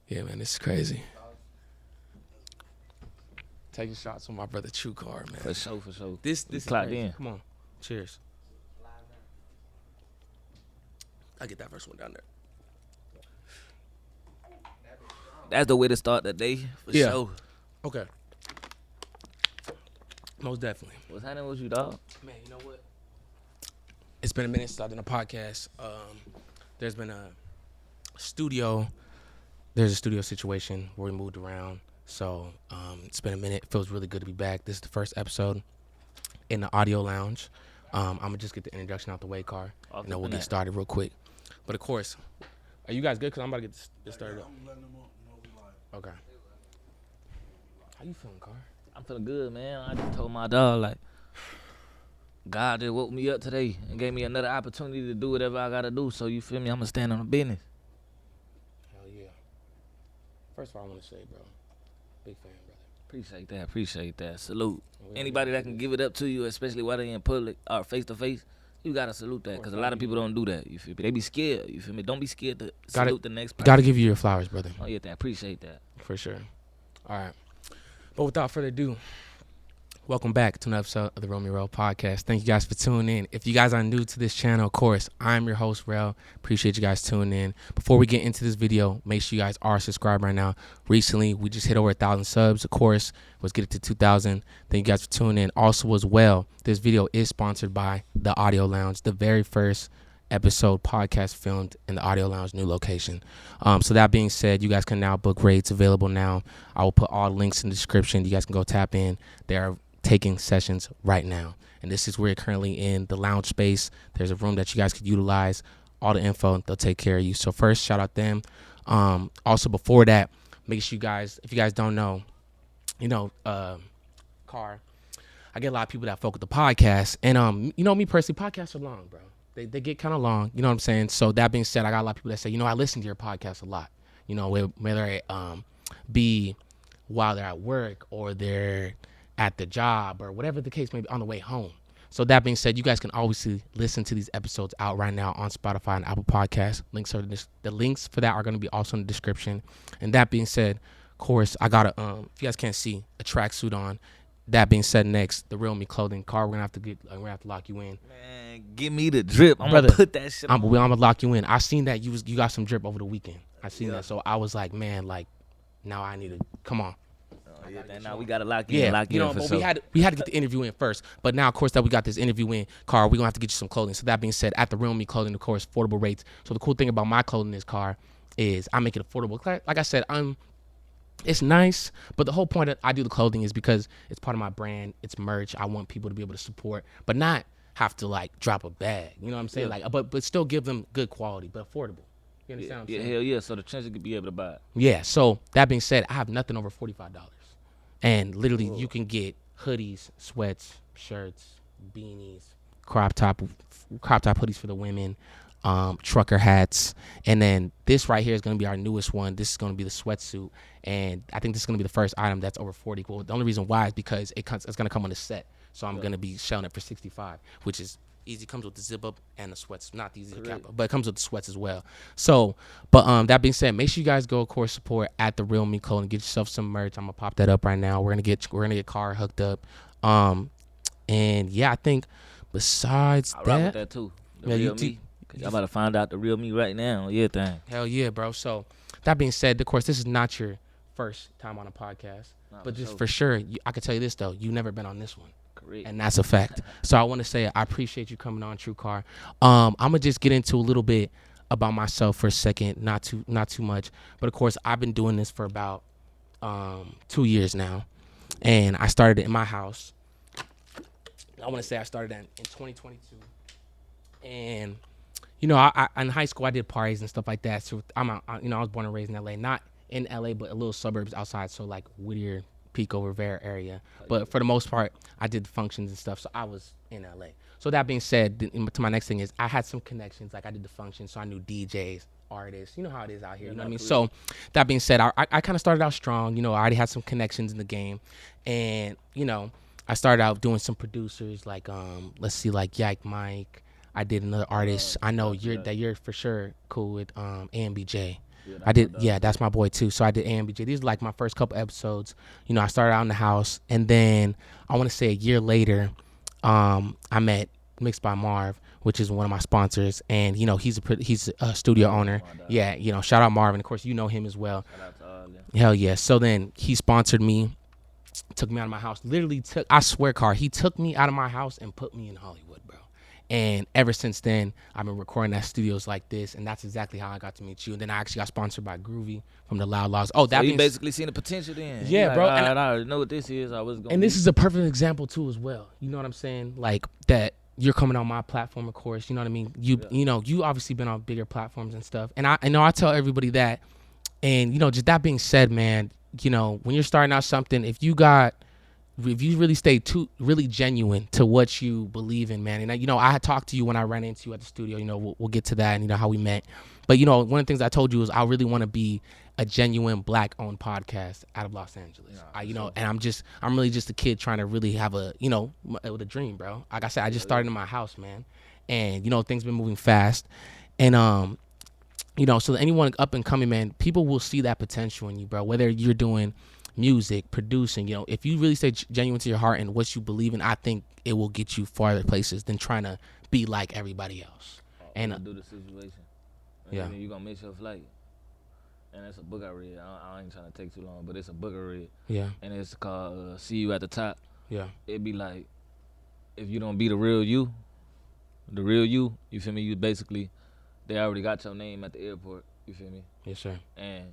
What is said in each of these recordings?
Yeah, man, this is crazy. Taking shots with my brother True Car, man. For sure, for sure. This We is clocked crazy. in. Come on, cheers. I get that first one down there. That's the way to start the day, for Yeah. sure. Okay. Most definitely. What's happening with you, dog? Man, you know what? It's been a minute since I've done a podcast. There's been a studio. There's a studio situation where we moved around. So it's been a minute. It feels really good to be back. This is the first episode in the audio lounge. I'm going to just get the introduction out the way, Car. And then we'll get started real quick. But of course, are you guys good? Because I'm about to get this started up. I'm letting them know we live. Okay. How you feeling, Car? I'm feeling good, man. I just told my dog, like, God just woke me up today and gave me another opportunity to do whatever I gotta do. So you feel me? I'ma stand on the business. Hell yeah. First of all, I want to say, bro, big fan, brother. Appreciate that. Salute. We Anybody that can give it up to you, especially while they in public or face to face, you gotta salute that. Cause a lot of people don't do that. You feel me? They be scared. You feel me? Don't be scared to salute the next person. Got to give you your flowers, brother. Oh yeah, appreciate that. For sure. All right. But without further ado, welcome back to another episode of the Romeo Rel podcast. Thank you guys for tuning in. If you guys are new to this channel, of course, I'm your host, Rel. Appreciate you guys tuning in. Before we get into this video, make sure you guys are subscribed right now. Recently, we just hit over 1,000 subs. Of course, let's get it to 2,000. Thank you guys for tuning in. Also, as well, this video is sponsored by the Audio Lounge, the very first episode podcast filmed in the Audio Lounge new location. So that being said, you guys can now book rates available now. I will put all the links in the description. You guys can go tap in. They are taking sessions right now, and this is where you're currently in the lounge space. There's a room that you guys could utilize. All the info, they'll take care of you. So first, shout out them. Also before that, make sure you guys, if you guys don't know, Car, I get a lot of people that fuck with the podcast, and me personally, podcasts are long, bro. They get kind of long, you know what I'm saying? So that being said, I got a lot of people that say, I listen to your podcast a lot, whether it be while they're at work or they're at the job or whatever the case may be on the way home. So that being said, you guys can obviously listen to these episodes out right now on Spotify and Apple Podcasts. The links for that are going to be also in the description. And that being said, of course, I got if you guys can't see, a tracksuit on. That being said, next, the Real Me clothing. Car, we're gonna have to lock you in. Man, give me the drip. I'm Brother, gonna put that shit on. I'm gonna lock you in. I seen that you got some drip over the weekend. I seen that, so I was like, man, now I need to come on. Oh, yeah, now we gotta lock in. Yeah, Lock in for but sure. we had to get the interview in first. But now, of course, that we got this interview in, Car, we're gonna have to get you some clothing. So that being said, at the Real Me clothing, of course, affordable rates. So the cool thing about my clothing is, Car, is I make it affordable. Like I said, it's nice, but the whole point that I do the clothing is because it's part of my brand. It's merch. I want people to be able to support, but not have to drop a bag. You know what I'm saying? Yeah. But still give them good quality, but affordable. You understand what I'm Yeah, saying? hell yeah. So the trenches could be able to buy it. Yeah. So that being said, I have nothing over $45, and literally you can get hoodies, sweats, shirts, beanies, crop top hoodies for the women. Trucker hats, and then this right here is going to be our newest one. This is going to be the sweatsuit, and I think this is going to be the first item that's over 40. Well, the only reason why is because it's going to come on a set, so I'm going to be selling it for 65, which is easy. Comes with the zip up and the sweats, not the easy cap, but it comes with the sweats as well. So, but that being said, make sure you guys go, of course, support at the Real Me Clothing. Get yourself some merch. I'm gonna pop that up right now. We're gonna get Car hooked up, and yeah, I think besides I rock with that too. The Yeah, real me. Cause y'all about to find out the real me right now. Yeah, thing. Hell yeah, bro. So that being said, of course, this is not your first time on a podcast, but just for sure, I can tell you this though, you've never been on this one. Correct. And that's a fact. So I want to say I appreciate you coming on, True Car. I'm gonna just get into a little bit about myself for a second, not too much, but of course I've been doing this for about 2 years now, and I started it in my house. I want to say I started in 2022, and I in high school I did parties and stuff like that. So I was born and raised in LA, not in LA, but a little suburbs outside, so like Whittier, Pico, Rivera area. But for the most part, I did the functions and stuff, so I was in LA. So that being said, to my next thing is I had some connections. Like I did the functions, so I knew DJs, artists. You know how it is out here. You know what I mean? So that being said, I kind of started out strong. I already had some connections in the game, and I started out doing some producers like let's see, like Yak Mike. I did another artist. I know you're for sure cool with AMBJ. I did. Yeah, that's my boy too. So I did AMBJ. These are like my first couple episodes. You know, I started out in the house, and then I want to say a year later, I met Mixed by Marv, which is one of my sponsors, and you know he's a studio owner. Yeah, you know, shout out Marv, and of course you know him as well. Shout out to all them. Hell yeah. So then he sponsored me, took me out of my house. Literally I swear, he took me out of my house and put me in Hollywood, bro. And ever since then, I've been recording at studios like this, and that's exactly how I got to meet you. And then I actually got sponsored by Groovy from the Loud Laws. Oh, that So you means basically seen the potential then. Yeah, Like, bro, all and right, I already know what this is. I was going. and this is a perfect example too as well. You know what I'm saying? Like that you're coming on my platform, of course. You know what I mean? You know, you obviously been on bigger platforms and stuff. And I know I tell everybody that. And you know, just that being said, man, you know, when you're starting out something, if you really stay really genuine to what you believe in, man. And you know, I had talked to you when I ran into you at the studio. You know, we'll get to that, and you know how we met. But you know, one of the things I told you is I really want to be a genuine Black-owned podcast out of Los Angeles. You know, and I'm really just a kid trying to really have a, you know, with a dream, bro. Like I said, I just started in my house, man, and you know, things been moving fast, and you know, so anyone up and coming, man, people will see that potential in you, bro. Whether you're doing music, producing, you know, if you really stay genuine to your heart and what you believe in, I think it will get you farther places than trying to be like everybody else. And do the situation. Yeah, you gonna miss your flight. And it's a book I read. I ain't trying to take too long, but it's a book I read. Yeah. And it's called "See You at the Top." Yeah. It'd be like, if you don't be the real you, you feel me? You basically, they already got your name at the airport. You feel me? Yes, sir. And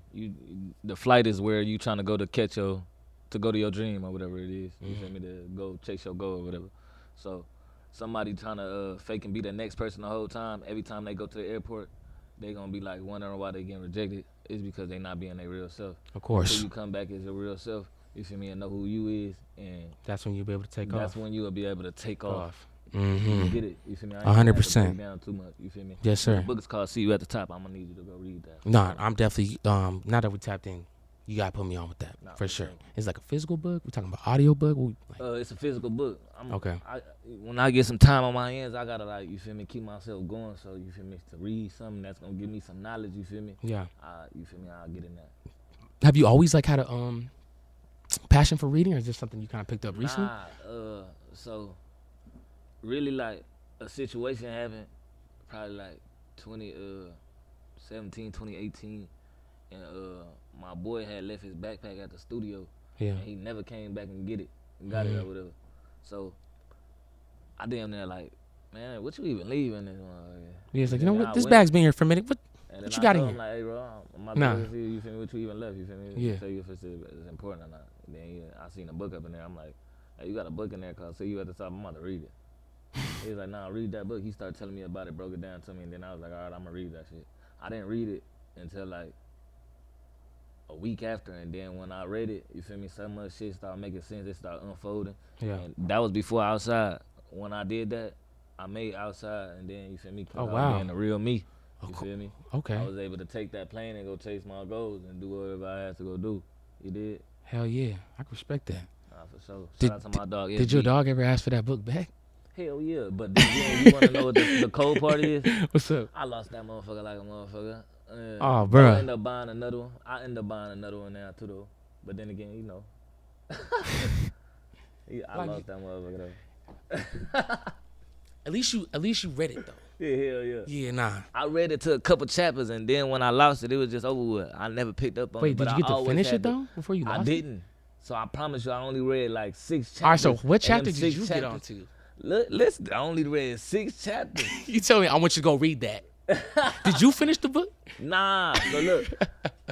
the flight is where you trying to go to to go to your dream or whatever it is. You feel me? To go chase your goal or whatever. So somebody trying to fake and be the next person the whole time. Every time they go to the airport, they gonna be like wondering why they getting rejected. It's because they not being their real self. Of course. Until you come back as your real self, you feel me, and know who you is, and that's when you'll be able to take off. That's when you will be able to take off. Mm-hmm. You get it? You feel me? 100%. Down too much. You feel me? Yes, sir. The book is called "See You at the Top." I'm gonna need you to go read that. Nah, I'm definitely now that we tapped in, you gotta put me on with that for sure. Sure. It's like a physical book. We talking about audio book. It's a physical book. Okay. When I get some time on my hands, I gotta like, you feel me, keep myself going. So you feel me, to read something that's gonna give me some knowledge. You feel me? Yeah. You feel me? I'll get in that. Have you always like had a passion for reading, or is this something you kind of picked up recently? So really like a situation happened probably like 2017, 2018, and my boy had left his backpack at the studio. Yeah. And he never came back and got it or whatever. So I damn near like, man, what you even leaving this one? Yeah, it's like, you know what, this bag's been here for a minute. What you got in here? Like, hey, bro, I'm about to see you feel me, what you even left, you feel me? Yeah. Tell you if it's important or not. And then I seen a book up in there. I'm like, hey, you got a book in there called "See You at the Top." I'm about to read it. He was like, nah, read that book. He started telling me about it, broke it down to me, and then I was like, all right, I'm gonna read that shit. I didn't read it until like a week after, and then when I read it, you feel me, so much shit started making sense. It started unfolding. Yeah. And that was before Outside. When I did that, I made Outside, and then you feel me, Oh, I wow. was being the real me. You feel me? Okay. I was able to take that plane and go chase my goals and do whatever I had to go do. You did? Hell yeah, I can respect that. For sure. Did- Shout out to my dog. Did your dog ever ask for that book back? Hell yeah, but then you want to know what the cold part is? What's up? I lost that motherfucker like a motherfucker. Oh, bruh. I ended up buying another one. I ended up buying another one now too, though. But then again, you know, I lost that motherfucker though. At least you read it though. Yeah, hell yeah. Yeah, nah. I read it to a couple chapters, and then when I lost it, it was just over with. I never picked up on it. Wait, but did you get I to always finish had it though before you lost I it? didn't. So I promise you, I only read like 6 chapters. All right, so what and chapter them did 6 you get chapters- onto? Listen, I only read 6 chapters. You tell me, I want you to go read that. Did you finish the book? Nah, so look,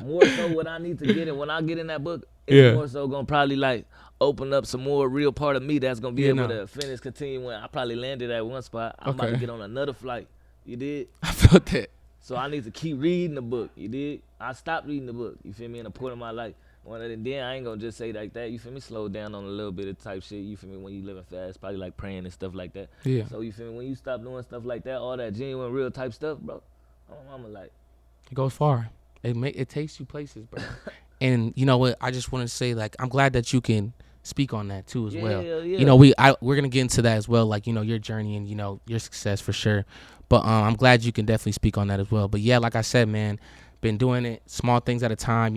more so what I need to get in, when I get in that book, it's Yeah. more so gonna probably like open up some more real part of me that's gonna be Yeah, able nah. to finish, continue. When I probably landed at one spot, I'm about Okay. to get on another flight. You did? I felt that. So I need to keep reading the book. You did? I stopped reading the book. You feel me? In a point of my life. Then I ain't gonna just say like that. You feel me? Slow down on a little bit of type shit. You feel me? When you living fast, probably like praying and stuff like that. Yeah. So you feel me? When you stop doing stuff like that, all that genuine, real type stuff, bro. I'm like, It goes far. It takes you places, bro. And you know what? I just want to say, like, I'm glad that you can speak on that too as well. yeah. You know, we're gonna get into that as well, like, you know, your journey and, you know, your success for sure. But I'm glad you can definitely speak on that as well. But yeah, like I said, man, been doing it small things at a time.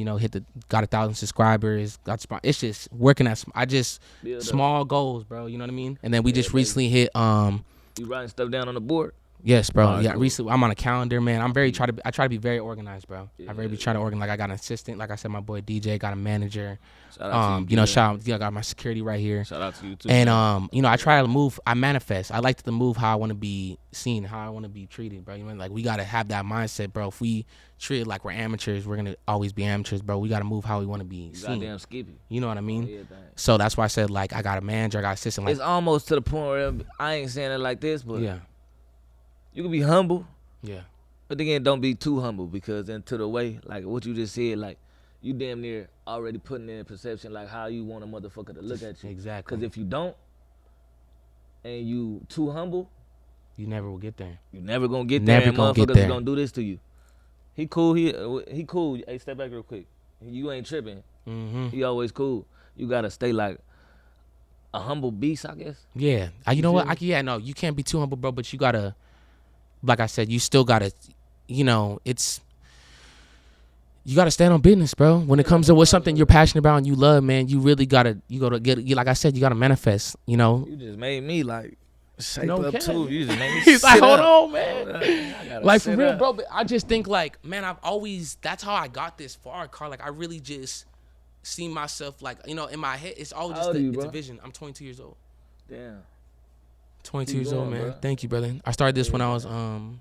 Got 1,000 subscribers. It's just working at. I just Build up. small goals, bro. You know what I mean? And then we just baby. recently hit. You writing stuff down on the board? Yes, bro. Alright, Yeah, cool. recently I'm on a calendar, man. I try to be very organized, bro. I very Yeah. try to organize. Like I got an assistant, like I said, my boy DJ got a manager. Shout out to you, Shout out, I got my security right here. Shout out to you too. And I try to move. I manifest. I like to move how I want to be seen, how I want to be treated, bro. You know, like we gotta have that mindset, bro. If we treat it like we're amateurs, we're gonna always be amateurs, bro. We gotta move how we want to be seen. Goddamn Skippy. You know what I mean? Yeah, So that's why I said like I got a manager, I got an assistant. Like it's almost to the point where I ain't saying it like this, but yeah, you can be humble, yeah, but again, don't be too humble because into the way, like what you just said, like you damn near already putting in perception like how you want a motherfucker to look at you. exactly. Because if you don't, and you too humble, You never will get there. you never gonna get there. Never And gonna get motherfuckers there. gonna do this to you. He cool. He cool. Hey, step back real quick. You ain't tripping. Mm-hmm. He always cool. You gotta stay like a humble beast, I guess. Yeah, you know what? No, you can't be too humble, bro. But you gotta, like I said, you still gotta, you gotta stand on business, bro. When it comes to what something you're passionate about and you love, man, you really gotta, like I said, you gotta manifest. You just made me like shape No up cap. too. You just made me He's like, sit hold up. on, man. I gotta Like for sit real, up. bro. But I just think like, man, that's how I got this far, Carl. Like I really just see myself like, in my head, it's always How just old are you, it's a bro? vision. I'm 22 years old. Damn. 22 Keep years old, going, man. bro. Thank you, brother. I started this Yeah, when I was man.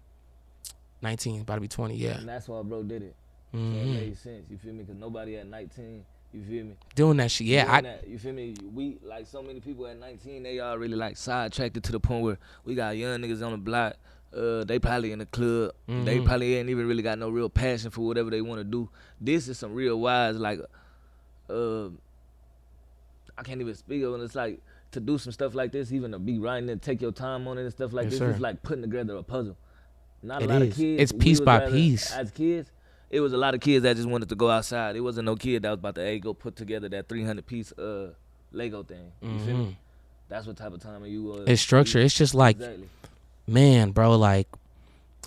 19, about to be 20. Yeah. And that's why bro did it. So it Mm-hmm. made sense. You feel me? Because nobody at 19. You feel me? Doing that shit. Yeah, Doing that, you feel me? We like so many people at 19. They all really like sidetracked to the point where we got young niggas on the block. They probably in the club. They Mhm. probably ain't even really got no real passion for whatever they want to do. This is some real wise like. I can't even speak of it. It's like to do some stuff like this, even to be writing and take your time on it and stuff like Yes, this. sir. It's like putting together a puzzle. Not a It lot is. of kids. It's we piece was by rather- piece. As kids, it was a lot of kids that just wanted to go outside. It wasn't no kid that was about to go put together that 300 piece Lego thing. You feel Mhm. me? That's what type of time you was. It's structure. It's just like, Exactly. man, bro, like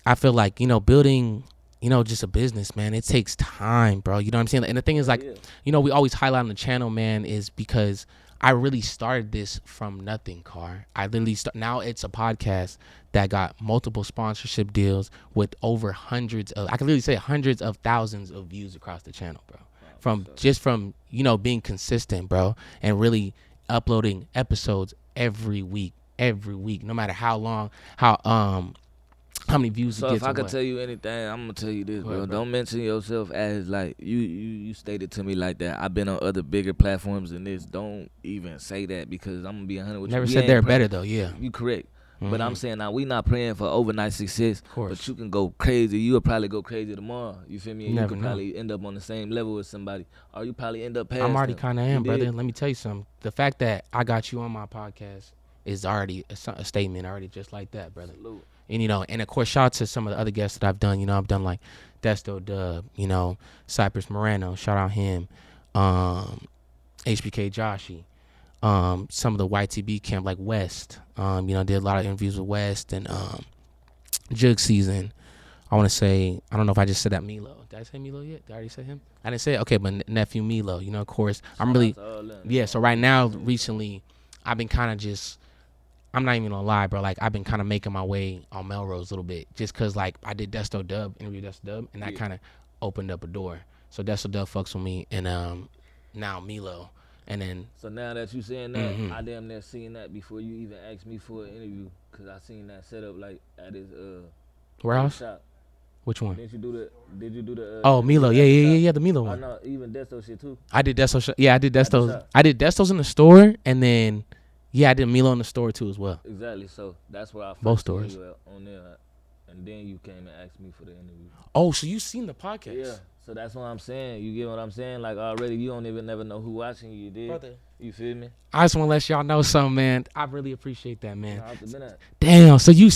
I feel like, building, just a business, man, it takes time, bro. You know what I'm saying? And the thing is like, Yeah. we always highlight on the channel, man, is because I really started this from nothing, Car. I literally now it's a podcast that got multiple sponsorship deals with over hundreds of, I can literally say hundreds of thousands of views across the channel, bro. From being consistent, bro, and really uploading episodes every week, no matter how long, how many views So it if gets. I or could what. tell you anything, I'm gonna tell you this, Go bro. ahead, bro. Don't mention yourself as like you stated to me like that. I've been on other bigger platforms than this. Don't even say that because I'm gonna be 100 with Never you. We said ain't they're praying- better though. Yeah, You correct. But I'm Mhm. saying now we not praying for overnight success. Of course. But you can go crazy. You'll probably go crazy tomorrow. You feel me? And you Never could know. probably end up on the same level with somebody, or you probably end up past. I'm already them. kind of You am, brother. dig? Let me tell you something. The fact that I got you on my podcast is already a statement, already just like that, brother. Salute. And and of course, shout out to some of the other guests that I've done. I've done like Desto Dub, Cypress Morano, shout out him, HBK Joshy, some of the YTB camp like West, did a lot of interviews with West and Jug Season. I want to say, I don't know if I just said that Milo. Did I say Milo yet? Did I already say him? I didn't say it. Okay, but nephew Milo, of course. I'm really, Shout out to all them. yeah. So right now, recently, I've been kind of just, I'm not even gonna lie, bro. Like I've been kind of making my way on Melrose a little bit, just cause like I did Desto Dub, interview Desto Dub, and that Yeah. kind of opened up a door. So Desto Dub fucks with me, and now Milo, and then So now that you saying that, Mhm. I damn near seen that before you even asked me for an interview, cause I seen that set up like at his warehouse. shop. Which one? Did you do the? Oh, Milo. Yeah, the Milo Oh one. no, even Desto shit too. I did Desto. Yeah, I did At the Desto's. shop. I did Desto's in the store, and then I did Milo in the store too as well. Exactly. So that's where I first Both seen stores. you at, on there, and then you came and asked me for the interview. Oh, so you seen the podcast? Yeah. So that's what I'm saying. You get what I'm saying? Like already, you don't even never know who watching you. You did. Brother. You feel me? I just want to let y'all know something, man. I really appreciate that, man. Nah, I've been at. Damn. So you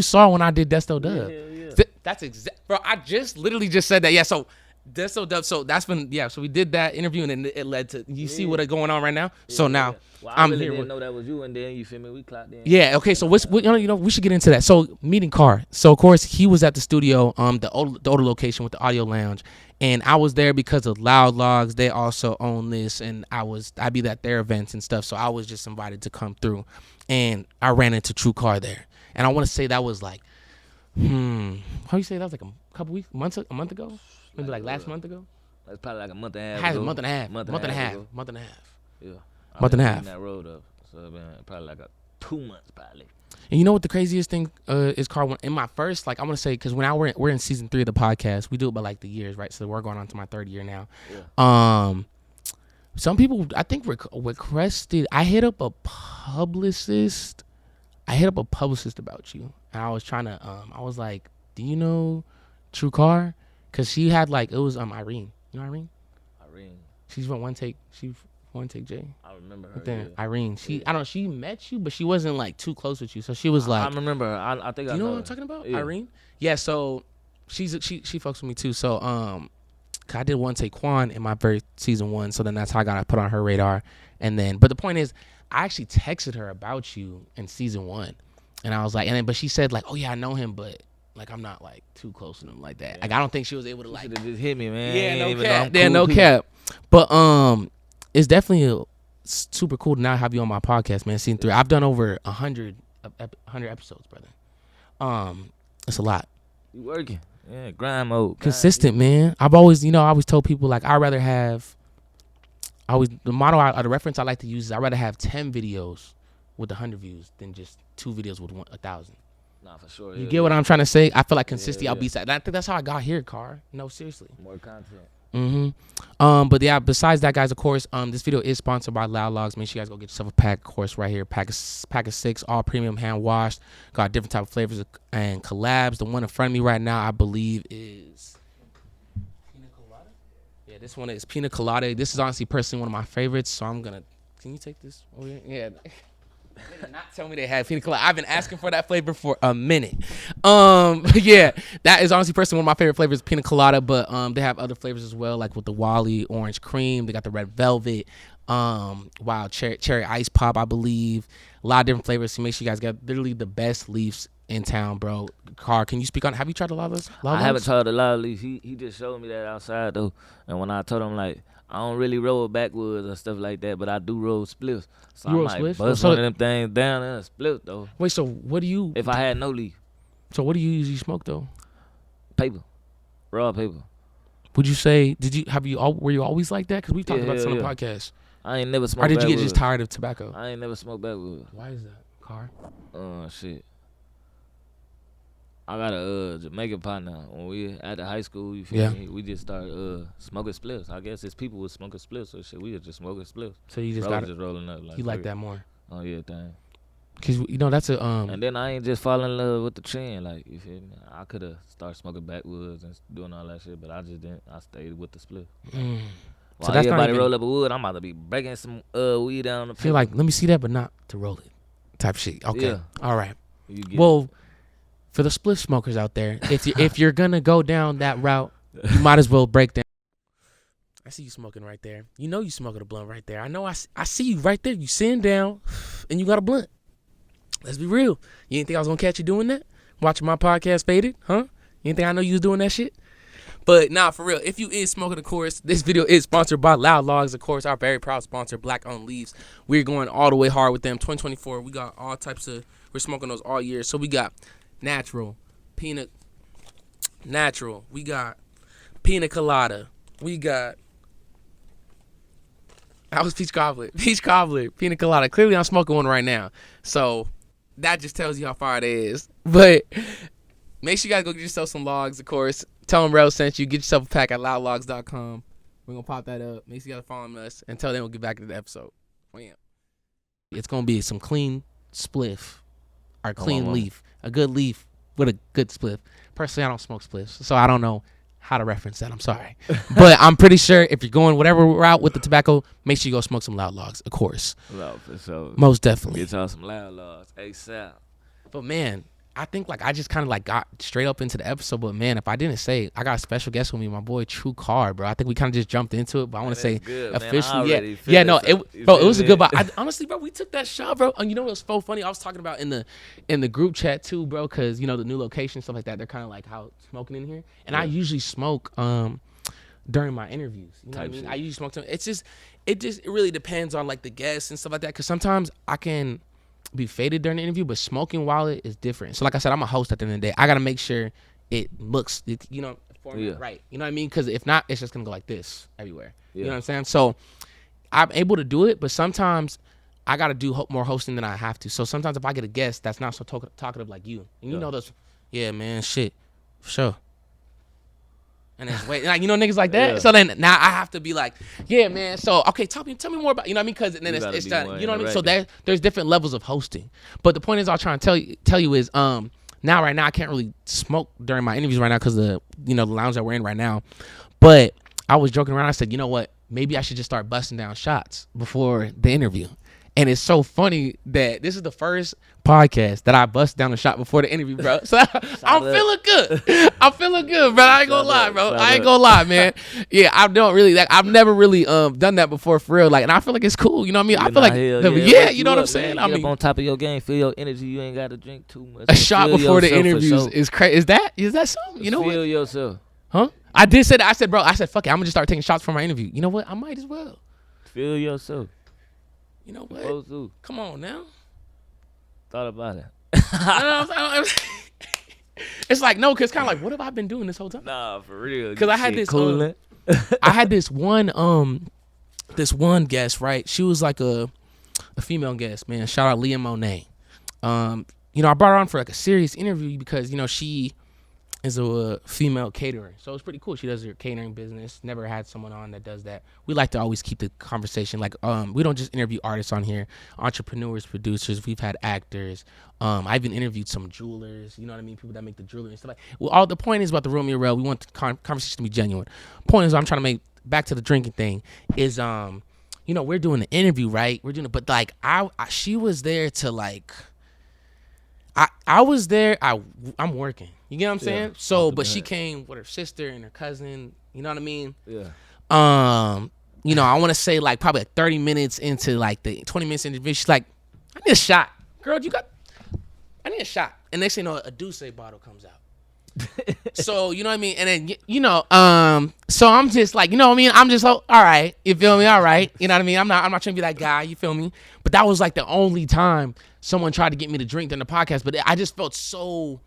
saw when I did Desto Dub. Yeah. That's exact, bro. I just literally just said that. Yeah. So That's so dope. So that's when, so we did that interview, and then it led to, you see Yeah. what is going on right now. Yeah, So yeah, now yeah. Well, I I'm really here didn't with, know that was you, and then you feel me? We clocked in. yeah. Okay. So we should get into that. So meeting Carr. So of course he was at the studio, the older location with the audio lounge, and I was there because of Loud Logs. They also own this, and I'd be at their events and stuff. So I was just invited to come through, and I ran into True Car there, and I want to say that was like, how you say that was like a couple weeks, a month ago, maybe like last month ago. That's probably like a month and a half. Had a ago. month and a half. Month Month and a half. ago. Month and a half. Yeah. Month and a half. That road up, so it's been probably like 2 months probably. And you know what the craziest thing is, Carl? In my first, like, I want to say, because when we're in season 3 of the podcast, we do it by like the years, right? So we're going on to my 3rd year now. Yeah. Some people, I think, requested. I hit up a publicist about you, and I was trying to. I was like, do you know True Car? Because she had like, it was Irene. You know Irene? Irene. She's from One Take. She's One Take J. I remember her. Then yeah. Irene, I don't know, she met you, but she wasn't like too close with you. So she was like, I remember her. I think do I you know what her. I'm talking about? Yeah. Irene? Yeah, so she fucks with me too. So 'cause I did One Take Quan in my very season 1, so then that's how I got put on her radar. And then, but the point is, I actually texted her about you in season 1, and I was like, but she said like, oh yeah, I know him, but like I'm not like too close to him like that. Like I don't think she was able to like. Should have just hit me, man. Yeah, no cap. Yeah, no cap. But it's definitely super cool to now have you on my podcast, man. Season 3. I've done over 100 episodes, brother. It's a lot. You working? Yeah, grind mode. Consistent, man. I always told people like I'd rather have. The reference I like to use is I'd rather have 10 videos with 100 views than just 2 videos with 1,000. Nah, for sure. You get what I'm trying to say? I feel like consistency. I'll be sad. I think that's how I got here, Car. No, seriously. More content. But yeah, besides that, guys, of course, this video is sponsored by Loud Logs. Make sure you guys go get yourself a pack, of course, right here. Pack of 6, all premium, hand washed. Got different type of flavors and collabs. The one in front of me right now, I believe, is Pina Colada. Yeah, this one is Pina Colada. This is honestly personally one of my favorites. So I'm gonna. Can you take this over here? Yeah. They did not tell me they had Pina Colada. I've been asking for that flavor for a minute. Yeah, that is honestly personally one of my favorite flavors, Pina Colada. But they have other flavors as well, like with the Wally orange cream. They got the red velvet, wild cherry ice pop, I believe. A lot of different flavors. So make sure you guys get literally the best leaves in town, bro. Car, can you speak on? Have you tried a lot of those? I haven't tried a lot of leaves. He just showed me that outside though, and when I told him like, I don't really roll backwoods or stuff like that, but I do roll spliffs. So You I roll might spliffs? bust So- one of them things down in a spliff though. Wait, so what do you? If I had no leaf, So what do you usually smoke though? paper, raw paper. Would you say? Were you always like that? Because we talked about this on the Yeah. podcast. I ain't never smoked. Or did you get backwoods. just tired of tobacco? I ain't never smoked backwoods. Why is that, Car? Shit. I got a Jamaican partner. When we at the high school, you feel Yeah. me? We just started smoking spliffs. I guess it's people with smoking spliffs, so shit. We was just smoking spliffs. So you just Bro got was just rolling up. Like you like fuck it. that more? Oh yeah, thing. Cause that's a And then I ain't just fall in love with the trend, like you feel me. I could have started smoking backwoods and doing all that shit, but I just didn't. I stayed with the spliff. Mm. While So that's not everybody even- roll up a wood, I'm about to be breaking some weed down the. feel like let me see that, but not to roll it, type shit. Okay, Yeah. all right. You get Well, for the spliff smokers out there, if you're gonna go down that route, you might as well break down. I see you smoking right there. You know you smoking a blunt right there. I know. I see you right there. You sitting down, and you got a blunt. Let's be real. You didn't think I was gonna catch you doing that? Watching my podcast Faded, huh? You didn't think I know you was doing that shit? But nah, for real. If you is smoking, of course, this video is sponsored by Loud Logs, of course, our very proud sponsor, Black Owned Leaves. We're going all the way hard with them. 2024, we got all types of. We're smoking those all year. So we got natural, peanut, natural. We got pina colada. We got. That was peach cobbler, pina colada. Clearly, I'm smoking one right now. So that just tells you how far it is. But make sure you guys go get yourself some logs, of course. Tell them Rel sent you. Get yourself a pack at loudlogs.com. We're going to pop that up. Make sure you guys follow us. Until then, we'll get back to the episode. Bam. It's going to be some clean spliff or clean leaf. A good leaf with a good spliff. Personally, I don't smoke spliffs, so I don't know how to reference that. I'm sorry. But I'm pretty sure if you're going whatever route with the tobacco, make sure you go smoke some Loud Logs, of course. Loud for sure. Most definitely. Get y'all some Loud Logs ASAP. But man, I think like I just kind of like got straight up into the episode, but man, if I didn't say, I got a special guest with me, my boy True Car, bro. I think we kind of just jumped into it, but I want to say good, officially, man. no, bro, it was a good vibe. Honestly, bro, we took that shot, bro. And you know, it was so funny. I was talking about in the group chat too, bro, because you know the new location stuff like that. They're kind of like how smoking in here, and I usually smoke during my interviews. You know what I mean? I usually smoke. It really depends on like the guests and stuff like that, because sometimes I can be faded during the interview, but smoking while it is different. So like I said, I'm a host at the end of the day. I gotta make sure it looks, right. You know what I mean? Because if not, it's just gonna go like this everywhere. You know what I'm saying? So I'm able to do it, but sometimes I gotta do more hosting than I have to. So sometimes if I get a guest that's not so talkative like you, and you know those, man, shit, for sure. And it's like niggas like that. So then now I have to be like, yeah, man. So okay, tell me more about, you know what I mean? Because then it's done. You know what I mean? So there's different levels of hosting. But the point is, I'm trying to tell you is right now I can't really smoke during my interviews right now because the lounge that we're in right now. But I was joking around. I said, you know what? Maybe I should just start busting down shots before the interview. And it's so funny that this is the first podcast that I bust down a shot before the interview, bro. So I'm feeling good. I'm feeling good, bro. I ain't gonna lie, bro. I ain't gonna lie, man. Yeah, I don't really. I've never really done that before for real. Like, and I feel like it's cool. You know what I mean? I feel like, you know what I'm saying? I mean, get up on top of your game, feel your energy. You ain't got to drink too much. A shot before the interviews is crazy. Is that something? You know what? Feel yourself. Huh? I did say that. I said, bro. I said, fuck it. I'm gonna just start taking shots for my interview. You know what? I might as well. Feel yourself. You know what? Come on now. Thought about it. It's like, no, because kind of like, what have I been doing this whole time? Nah, for real. Because I had this I had this one guest, right? She was like a female guest, man. Shout out Leah Monet. I brought her on for like a serious interview because she is a female caterer. So it's pretty cool. She does her catering business. Never had someone on that does that. We like to always keep the conversation. Like, we don't just interview artists on here. Entrepreneurs, producers. We've had actors. I even interviewed some jewelers. You know what I mean? People that make the jewelry and stuff like. Well, all the point is about the Romeo Rail. We want the conversation to be genuine. Point is, I'm trying to make back to the drinking thing. Is we're doing the interview, right? We're doing it, but like she was there to like. I was there. I'm working. You get what I'm saying? So, but she came with her sister and her cousin. You know what I mean? Yeah. I want to say like probably like 30 minutes into like the 20 minutes interview, she's like, I need a shot. Girl, I need a shot. And next thing you know, a Douce bottle comes out. So, you know what I mean? And then, so I'm just like, you know what I mean? I'm just, all right. You feel me? All right. You know what I mean? I'm not trying to be that guy. You feel me? But that was like the only time someone tried to get me to drink during the podcast. But I just felt so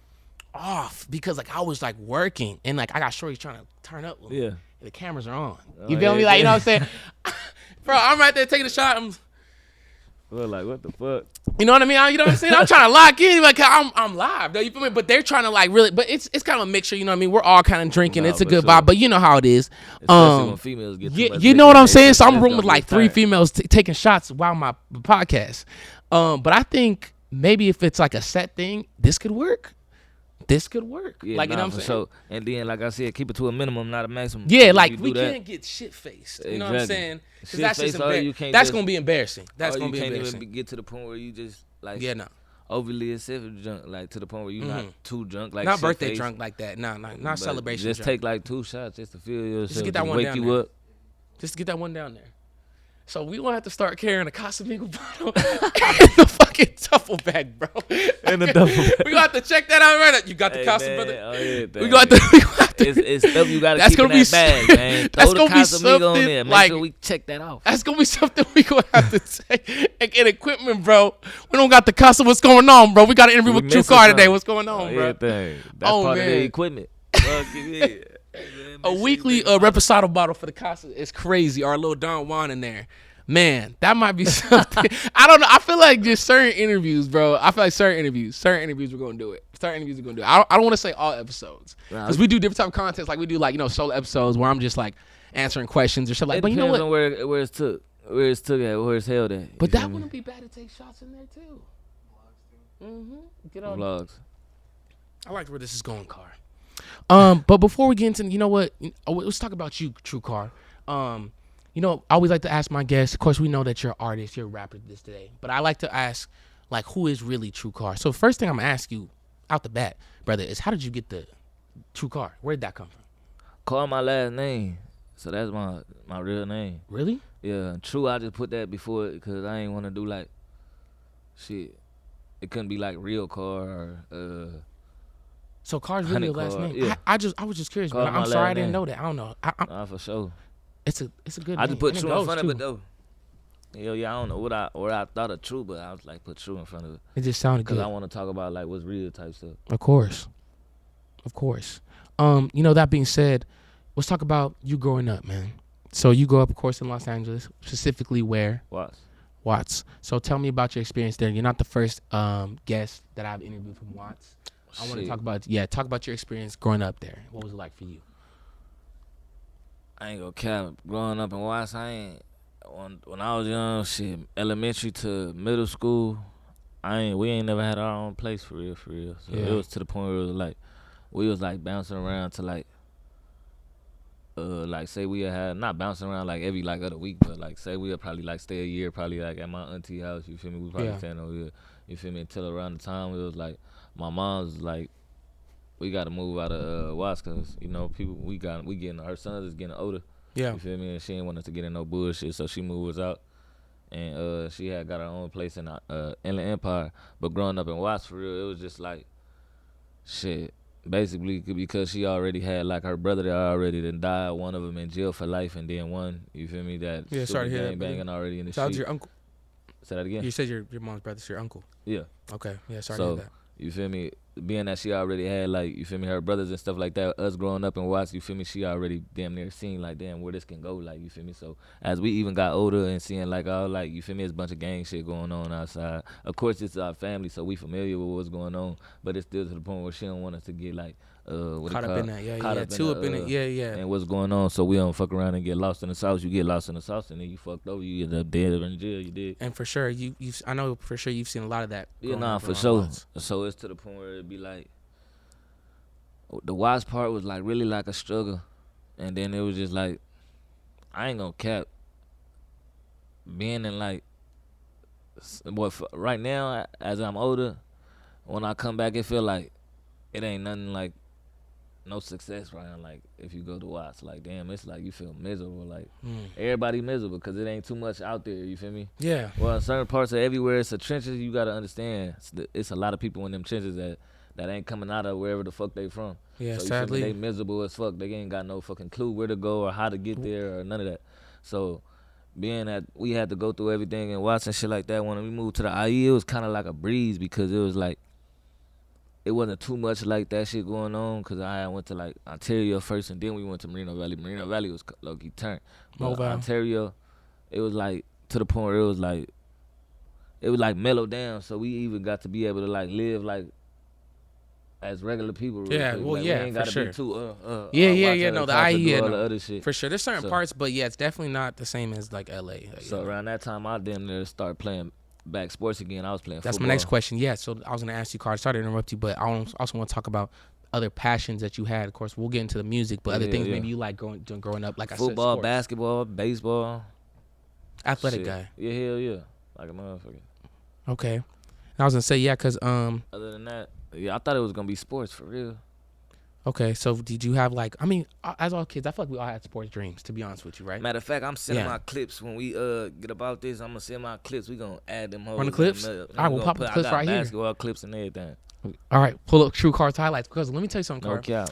off because like I was like working and like I got shorty trying to turn up. Yeah. The cameras are on. You feel me? Like, you know what I'm saying? Bro, I'm right there taking a shot. Well, like, what the fuck? You know what I mean? You know what I'm saying? I'm trying to lock in. Like, I'm live, though. You feel me? But they're trying to, like, really. But it's kind of a mixture. You know what I mean? We're all kind of drinking. It's a good vibe. But you know how it is. Especially when females get too much you know what I'm saying? So I'm room with, like, 3 females taking shots while my podcast. But I think maybe if it's, like, a set thing, this could work. Yeah, like, you know what I'm saying? So, and then, like I said, keep it to a minimum, not a maximum. Yeah, like, we can't get shit-faced. You know what I'm saying? Because that's just embarrassing. That's going to be embarrassing. That's going to be embarrassing. You can't even get to the point where you just, like, overly excessive drunk, like, to the point where you're not too drunk. Like, not birthday drunk like that. No, not celebration just drunk. take, like, 2 shots just to feel yourself. Just get that one wake down you there. up. Just to get that one down there. So we gonna have to start carrying a Casamigo bottle in the fucking duffel bag, bro. In the duffel bag. We gonna have to check that out right now. You got the Casa, brother? Oh, yeah, we gonna have to it's stuff you gotta keep in that bag, man. That's Throw gonna the be Casamigo something on there. Make sure we check that off. That's gonna be something we gonna have to take and get equipment, bro. We don't got the Casa. What's going on, bro? We got an interview with True Car today. What's going on, bro? That's part of the equipment. A weekly reposado bottle for the Casa is crazy. Or a little Don Juan in there. Man, that might be something. I don't know. I feel like just certain interviews, bro. I feel like certain interviews we're going to do it. I don't want to say all episodes. Because we do different type of content. Like we do like, solo episodes where I'm just like answering questions or stuff like that. But you know what? On where it's took. Where it's took at, where it's held at. But that wouldn't be bad to take shots in there too. Get on vlogs. I like where this is going, Car. But before we get into, you know what? Let's talk about you, True Car. I always like to ask my guests. Of course, we know that you're an artist, you're a rapper this today. But I like to ask, like, who is really True Car? So first thing I'm gonna ask you, out the bat, brother, is how did you get the True Car? Where did that come from? Call my last name. So that's my real name. Really? Yeah, True, I just put that before it because I ain't want to do like, shit. It couldn't be like real car or So Car's really your Honey last Car, name. yeah. I was just curious, Car's but my I'm sorry last I didn't name. know that. I don't know. Nah, for sure. It's a good I name. just put and it True in goes, front of too. it though. Yeah, I don't know what I thought of True, but I was like put True in front of it It just sounded because good. I want to talk about like what's real type stuff. Of course. That being said, let's talk about you growing up, man. So you grew up, of course, in Los Angeles, specifically where? Watts. So tell me about your experience there. You're not the first guest that I've interviewed from Watts. I want to talk about your experience growing up there. What was it like for you? I ain't gonna cap. Growing up in Watts, when I was young, shit, elementary to middle school, we ain't never had our own place for real. So Yeah. it was to the point where it was like we was like bouncing around to like say we had not bouncing around like every like other week, but like say we'll probably like stay a year probably like at my auntie house, you feel me? We probably staying over here, you feel me? Until around the time it was like my mom's like we gotta move out of Watts cause people we getting our sons is getting older. Yeah. You feel me? And she didn't want us to get in no bullshit, so she moved us out. And she had got her own place in Inland Empire. But growing up in Watts for real, it was just like shit. Basically, because she already had like her brother that already done died, one of them in jail for life, and then one, you feel me, that sorry to hear gang that, brother. banging already in the So how's street. your uncle? Say that again. You said your mom's brother's your uncle. Yeah. Okay. Yeah. Sorry So to hear that. you feel me? Being that she already had like you feel me, her brothers and stuff like that. Us growing up in Watts, you feel me? She already damn near seen like damn where this can go, like you feel me. So as we even got older and seeing like all like you feel me, there's a bunch of gang shit going on outside. Of course, it's our family, so we familiar with what's going on. But it's still to the point where she don't want us to get like Caught up in that. Yeah. caught Yeah. up in Too the, up in it. Yeah. and what's going on, so we don't fuck around and get lost in the sauce. You get lost in the sauce and then you fucked over. You end up dead or in jail. You did. And for sure, I know for sure you've seen a lot of that. Yeah, growing nah, up for around sure. Watts. So it's to the point where it'd be like the Watts part was like really like a struggle, and then it was just like I ain't gonna cap. Being in like, right now as I'm older, when I come back, it feel like it ain't nothing like no success right now. Like if you go to Watts, like damn, it's like you feel miserable. Like everybody miserable because it ain't too much out there. You feel me? Yeah. Well, in certain parts of everywhere, it's a trenches. You gotta understand, it's a lot of people in them trenches that ain't coming out of wherever the fuck they from. Yeah. So you Sadly. feel me? They miserable as fuck. They ain't got no fucking clue where to go or how to get there or none of that. So being that we had to go through everything and watch and shit like that, when we moved to the IE, it was kind of like a breeze because it was like it wasn't too much like that shit going on because I went to like Ontario first and then we went to Merino Valley. Merino Valley was low-key turned. But Mobile. Ontario, it was like to the point where it was like mellowed down, so we even got to be able to like live like as regular people. Real Yeah, quick. well, like, yeah, we ain't for gotta sure. be too Yeah. No, the culture, IE, do yeah, all no. the other shit. For sure. There's certain So- parts, but yeah, it's definitely not the same as like LA. So around that time, I damn near start playing back sports again. I was playing That's football. my next question. Yeah, so I was going to ask you, Carl. Sorry to interrupt you, but I also want to talk about other passions that you had. Of course, we'll get into the music, but other Yeah, things yeah. maybe you like growing up, like I said, Football, sports. basketball, baseball. Athletic Shit. guy. Yeah, hell yeah. Like a motherfucker. Okay. And I was going to say, yeah, because, Other than that, yeah, I thought it was going to be sports for real. okay, so did you have like, I mean, as all kids, I feel like we all had sports dreams, to be honest with you, right? Matter of fact, I'm sending Yeah. my clips when we get about this. I'm gonna send my clips. We gonna add them. Run the clips? All right, we'll pop the clips right here. Basketball clips and everything. All right, pull up True Car's highlights, because let me tell you something, No Carl. cap.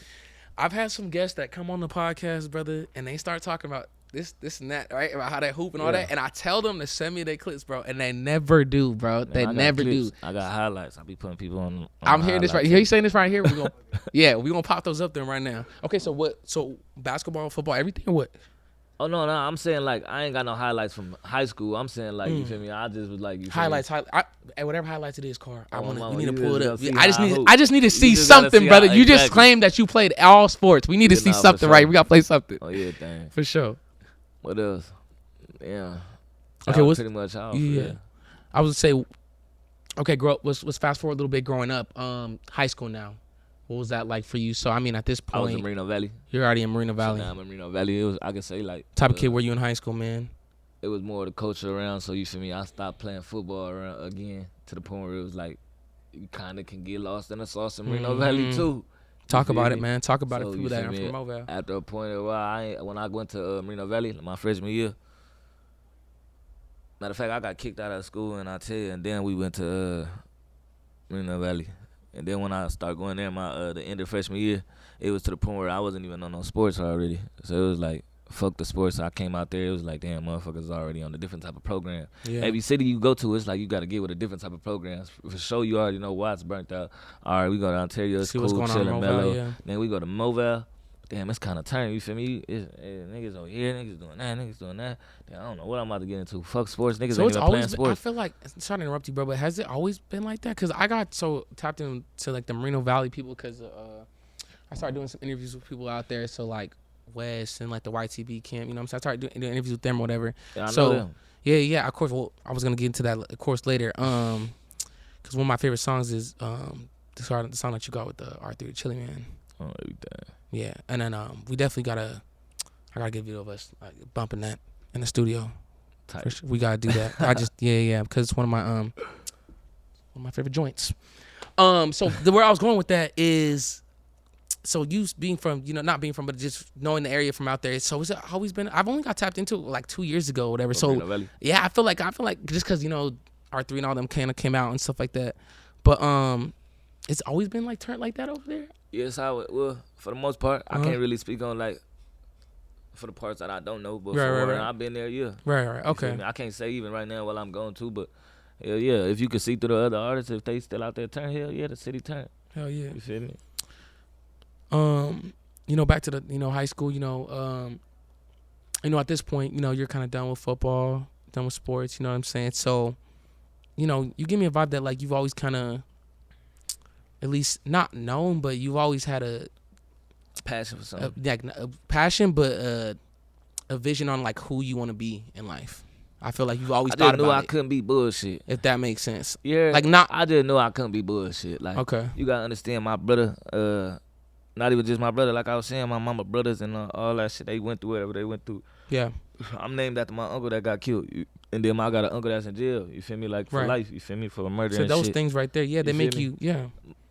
I've had some guests that come on the podcast, brother, and they start talking about this and that, right? About how they hoop and all Yeah. that. And I tell them to send me their clips, bro, and they never do, bro. Man, They I got never clips. do. I got highlights. I be putting people on I'm hearing this right highlights. here. You saying this right here? We gonna, yeah, we gonna pop those up there right now. Okay, so what? So basketball, football, everything, or what? Oh no, I'm saying like I ain't got no highlights from high school. I'm saying like you feel me. I just was like you feel Highlights, Me? whatever highlights it is, Car. I Oh, want to. mama, We need to you pull it just up. gotta see how I hoop. I just need to see You just gotta something, see brother. how- You just exactly. claimed that you played all sports. We need to Yeah, see nah, for something, sure. right? We gotta play something Oh yeah, dang. for sure. What else? Yeah. Okay, That was what's- pretty much all. Yeah. I was gonna say, okay, let's fast forward a little bit. Growing up, high school now. What was that like for you? So I mean, at this I was in point, Merino Valley. you're already in Marina So Valley. now I'm in Merino Valley. It was I could say like Type of kid were you in high school, man? it was more of the culture around. So you feel me? I stopped playing football around again to the point where it was like you kind of can get lost in the sauce in Reno Valley too. Talk You feel about it, me? man. Talk about it. So People you that feel are me? from Mobile. After a point of a while, when I went to Reno Valley my freshman year. Matter of fact, I got kicked out of school, and I tell you, and then we went to Reno Valley. And then when I started going there, the end of freshman year, it was to the point where I wasn't even on no sports already. So it was like, fuck the sports. So I came out there, it was like, damn, motherfuckers already on a different type of program. Yeah. Every city you go to, it's like you got to get with a different type of programs. For sure, you already know Watts burnt out. All right, we go to Ontario, it's See cool, what's going on in chilling, Mobile, mellow. yeah. Then we go to Mobile. Damn, it's kind of turn, you feel me? Niggas over here, niggas doing that, niggas doing that. Damn, I don't know what I'm about to get into. Fuck sports, niggas So ain't it's even always playing been, sports. I feel like, sorry to interrupt you, bro, but has it always been like that? Because I got so tapped into like the Reno Valley people because I started doing some interviews with people out there. So like West and like the YTB camp, you know what I'm saying? I started doing interviews with them or whatever. Yeah, I So, know them. Yeah, of course. Well, I was going to get into that, of course, later. Because one of my favorite songs is the song that you got with the Arthur Chili Man. Oh, everything. Yeah, and then we definitely I gotta get a video of us like bumping that in the studio. Tight. Sure. We gotta do that. Because it's one of my favorite joints. So where I was going with that is, so you being from, not being from, but just knowing the area from out there. So has it always been? I've only got tapped into it like 2 years ago, or whatever. From Reno So Valley. yeah, I feel like just because R3 and all them kind of came out and stuff like that, but it's always been like turned like that over there. Yes, well, for the most part, I Uh-huh. can't really speak on like for the parts that I don't know, but Right, for right, where right. I've been there, yeah. Right. You feel Okay. me? I can't say even right now what I'm going to, but hell yeah, if you could see through the other artists, if they still out there turn, hell yeah, the city turn. Hell yeah. You feel me? Back to the high school, at this point, you're kind of done with football, done with sports, you know what I'm saying? So, you give me a vibe that like you've always kind of, at least not known, but you've always had a Passion for something. a passion, but a vision on like who you want to be in life. I feel like you've always I thought just knew about I it, couldn't be bullshit. if that makes sense. Yeah, Like not I just knew I couldn't be bullshit. Like, okay. you gotta understand, my brother, not even just my brother, like I was saying, my mama brothers and all that shit, they went through whatever they went through. Yeah. I'm named after my uncle that got killed, and then I got an uncle that's in jail. You feel me? Like for Right. life. You feel me? For murder So and those shit. things right there, yeah, they You make feel me? you, yeah.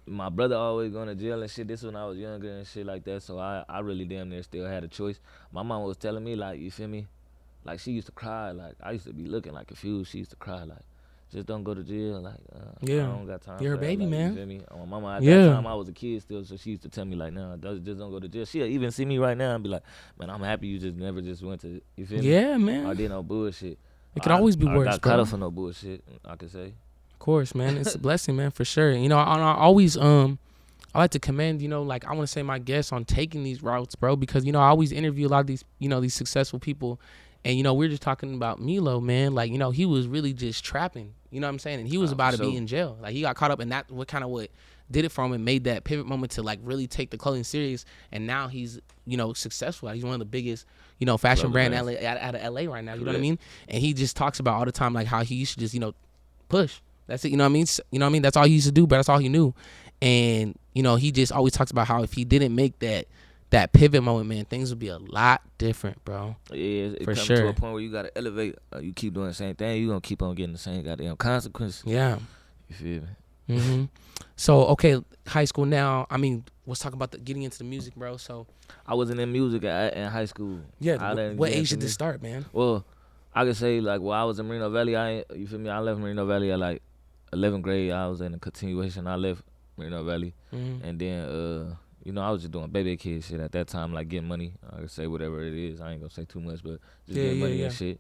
My brother always going to jail and shit. This when I was younger and shit like that. So I really damn near still had a choice. My mom was telling me, like, you feel me? Like, she used to cry. Like, I used to be looking like confused. She used to cry like, just don't go to jail. Like, Yeah. I don't got time. You're for her that. baby, Like, man. You feel me? My mama at Yeah. that time I was a kid still, so she used to tell me like, nah, just don't go to jail. She'll even see me right now and be like, man, I'm happy you just never just went to. You feel me? Yeah, man. I did no bullshit. It could always be I worse, got bro. cut off for no bullshit. I could say. Of course, man. It's a blessing, man, for sure. I always I like to commend, like I want to say my guests on taking these routes, bro, because I always interview a lot of these, these successful people, and we're just talking about Milo, man. Like, he was really just trapping, you know what I'm saying? And he was about to be sure. in jail. Like, he got caught up in that, what did it for him and made that pivot moment to like really take the clothing serious. And now he's, successful. He's one of the biggest, fashion Love brand brands. out of LA right now. You know what I Correct. mean? And he just talks about all the time like how he used to just, push. That's it. You know what I mean? You know what I mean? That's all he used to do, but that's all he knew. And, he just always talks about how if he didn't make that pivot moment, man, things would be a lot different, bro. Yeah, it For comes sure. to a point where you gotta elevate. You keep doing the same thing, you gonna keep on getting the same goddamn consequences. Yeah. You feel me? hmm So, okay, high school now. I mean, let's talk about getting into the music, bro. So, I wasn't in music in high school. yeah, I didn't what get age into did this music. start, man? Well, I could say like while I was in Reno Valley, you feel me? I left Reno Valley at like 11th grade. I was in a continuation. I left Reno Valley, Mm-hmm. and then I was just doing baby kid shit at that time, like getting money. I could say whatever it is. I ain't gonna say too much, but just Yeah, getting yeah, money yeah. and shit.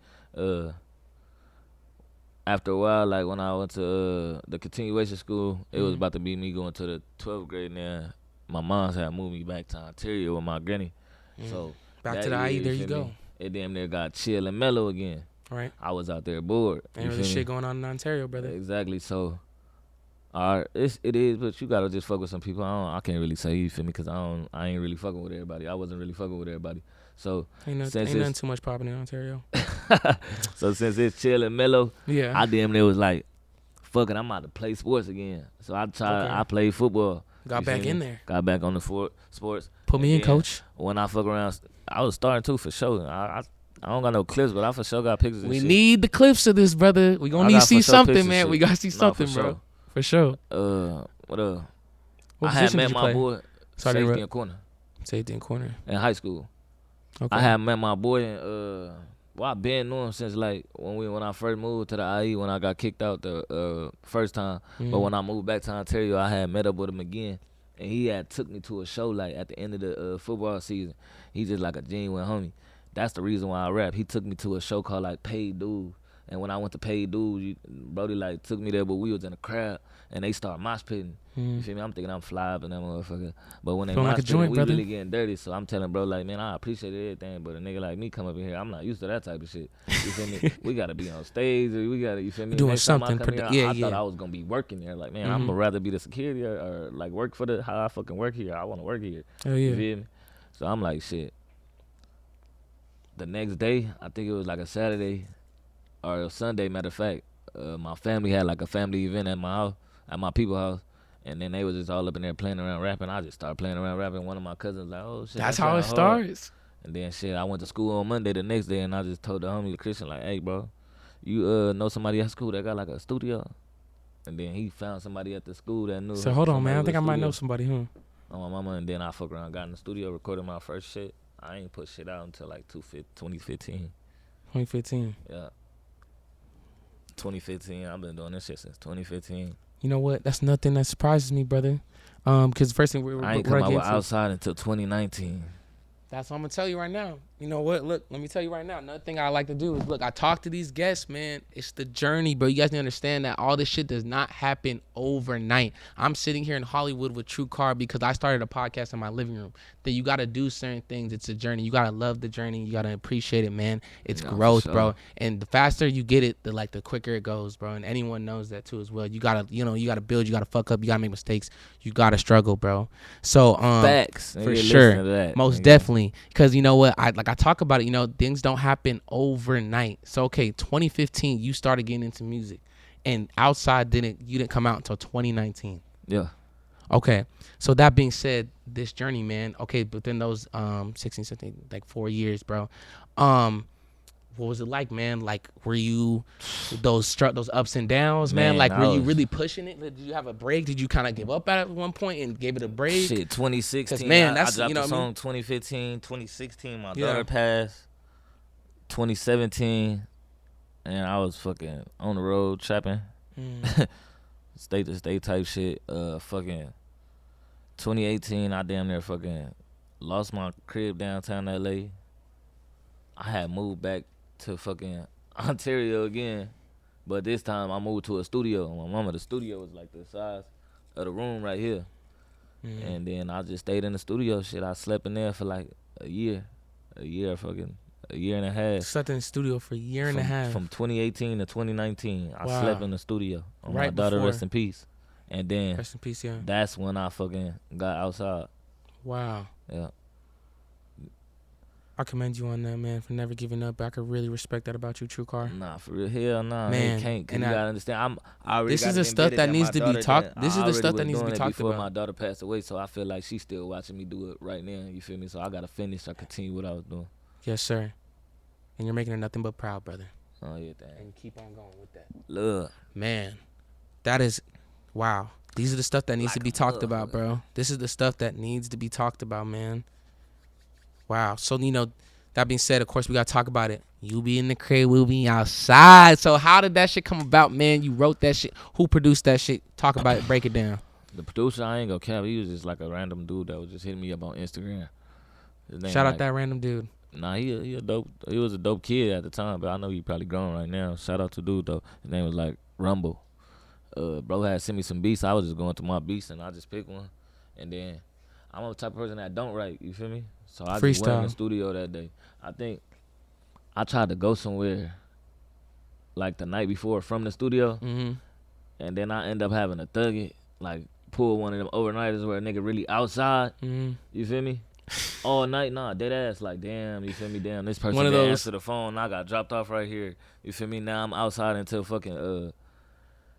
After a while, like when I went to the continuation school, it was Mhm. about to be me going to the 12th grade now. My mom's had moved me back to Ontario with my granny. So Back that to the IE, year, there you feel go. me? It damn near got chill and mellow again. All right. I was out there bored. Ain't you really feel me? shit going on in Ontario, brother. Exactly. So, it is, but you gotta just fuck with some people. I can't really say, you feel me, cause I ain't really fucking with everybody. I wasn't really fucking with everybody. So Ain't since nothing it's- too much popping in Ontario. so since it's chill and mellow, Yeah. I damn near was like, fuck it, I'm about to play sports again. So I tried. Okay. I played football. Got you feel back me? in there. Got back on the sports. Put me And in, then coach. When I fuck around, I was starting too for sure. I don't got no clips, but I for sure got pictures. And We shit. need the clips of this, brother. We I gonna need to got see for sure something, pictures man. and We shit. gotta see Nah, something, for bro. Sure. For sure. What up? What I had position did met you my play? boy Sorry to safety interrupt. and corner Safety and corner. in high school. Okay. I had met my boy in well, I been knew him since like when I first moved to the IE when I got kicked out the first time. But when I moved back to Ontario, I had met up with him again, and he had took me to a show like at the end of the football season. He just like a genuine homie. That's the reason why I rap. He took me to a show called like Paid Dudes, and when I went to Paid Dudes, Brody like took me there, but we was in a crowd and they start mosh pitting. You feel me? I'm thinking I'm fly up in that motherfucker. But when they Feeling like mosh a pitting, joint, we brother. really getting dirty. So I'm telling bro, like, man, I appreciate everything, but a nigga like me come up in here, I'm not used to that type of shit. You feel me? We gotta be on stage, or we gotta, you feel me? Doing Next time I something come here, yeah, I yeah. thought I was gonna be working there. Like, man, I'm gonna rather be the security or like work for the how I fucking work here. I wanna work here. Hell You yeah. feel me? So I'm like, shit. The next day, I think it was like a Saturday or a Sunday, matter of fact, my family had like a family event at my house, at my people's house. And then they was just all up in there playing around rapping. I just started playing around rapping. One of my cousins like, oh shit, That's that how it sound hard. starts. And then shit, I went to school on Monday the next day, and I just told the homie Christian like, hey bro, you know somebody at school that got like a studio? And then he found somebody at the school that knew. So hold on, man. I somebody think I with a might know studio somebody, huh? on my mama. And then I fuck around, got in the studio, recorded my first shit. I ain't put shit out until like 2015. 2015. Yeah. 2015. I've been doing this shit since 2015. You know what? That's nothing that surprises me, brother. Because the first thing I ain't come out with outside until 2019. That's what I'm gonna tell you right now. You know what? Look, let me tell you right now. Another thing I like to do is look. I talk to these guests, man. It's the journey, bro. You guys need to understand that all this shit does not happen overnight. I'm sitting here in Hollywood with True Car because I started a podcast in my living room. That you gotta do certain things. It's a journey. You gotta love the journey. You gotta appreciate it, man. It's growth, bro. And the faster you get it, the quicker it goes, bro. And anyone knows that too as well. You gotta build. You gotta fuck up. You gotta make mistakes. You gotta struggle, bro. So facts for sure, most definitely. Because you know what, I talk about it. You know, things don't happen overnight. So okay, 2015, you started getting into music, and outside you didn't come out until 2019. Yeah. Okay, so that being said, this journey, man. Okay, but then those 16, 17, like 4 years, bro. What was it like, man? Like, were you those ups and downs, man? Like, were you really pushing it? Did you have a break? Did you kind of give up at one point and gave it a break? Shit, 2016. Man, I dropped the song 2015. 2016, my daughter passed. 2017, and I was fucking on the road trapping. State to state type shit. Fucking 2018, I damn near fucking lost my crib downtown LA. I had moved back to fucking Ontario again, but this time I moved to a studio. My mama, the studio was like the size of the room right here, and then I just stayed in the studio. Shit, I slept in there for like a year and a half. Slept in the studio for a year and a half. From 2018 to 2019, I Wow. slept in the studio. Right my daughter, before. rest in peace. And then Rest in peace, yeah. that's when I fucking got outside. Wow. Yeah. I commend you on that, man, for never giving up. I could really respect that about you, True Car. Nah, for real, hell nah, Man, man. Can't. Cause and you I- gotta understand. I already This got is it the stuff embedded that needs my to be daughter talked. done. This I is the stuff already that was needs to be doing it talked before about. my daughter passed away, so I feel like she's still watching me do it right now. You feel me? So I gotta finish. I continue what I was doing. Yes, sir. And you're making her nothing but proud, brother. Oh yeah, thank. And keep on going with that. Love. Man, that is, wow. These are the stuff that needs to be talked about, bro. This is the stuff that needs to be talked about, man. Wow. So, you know, that being said, of course, we got to talk about it. You be in the crib, we'll be outside. So how did that shit come about, man? You wrote that shit. Who produced that shit? Talk about it. Break it down. The producer, I ain't gonna cap. He was just like a random dude that was just hitting me up on Instagram. Shout out that random dude. Nah, he a dope. He was a dope kid at the time, but I know he probably grown right now. Shout out to dude though. His name was like Rumble. Bro had sent me some beats. I was just going through my beats and I just picked one. And then I'm the type of person that don't write. You feel me? So I just went in the studio that day. I think I tried to go somewhere like the night before from the studio, and then I end up having to thug it, like pull one of them overnighters where a nigga really outside. You feel me? All night, nah, dead ass. Like, damn, you feel me? Damn, this person didn't answer the phone. I got dropped off right here. You feel me? Now I'm outside until fucking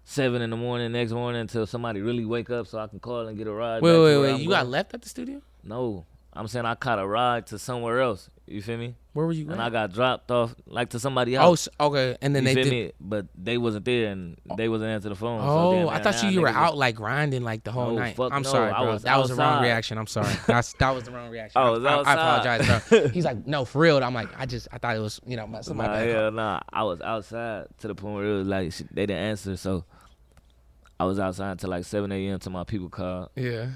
7 in the morning next morning until somebody really wake up so I can call and get a ride. Wait. You got left at the studio? No, I'm saying I caught a ride to somewhere else. You feel me? Where were you And at? I got dropped off like to somebody Oh, else. okay. And then You they feel did. me? But they wasn't there and they wasn't answering the phone. So Oh, I then, thought now you were niggas out like grinding like the whole No, night. fuck I'm no. sorry, I bro. was That was the wrong outside. reaction. I'm sorry. That was the wrong reaction. I was I outside. apologize, bro. He's like, no, for real. I'm like, I thought it was, somebody. Nah, hell nah. I was outside to the point where it was like they didn't answer. So I was outside until like 7 a.m. till my people called. Yeah.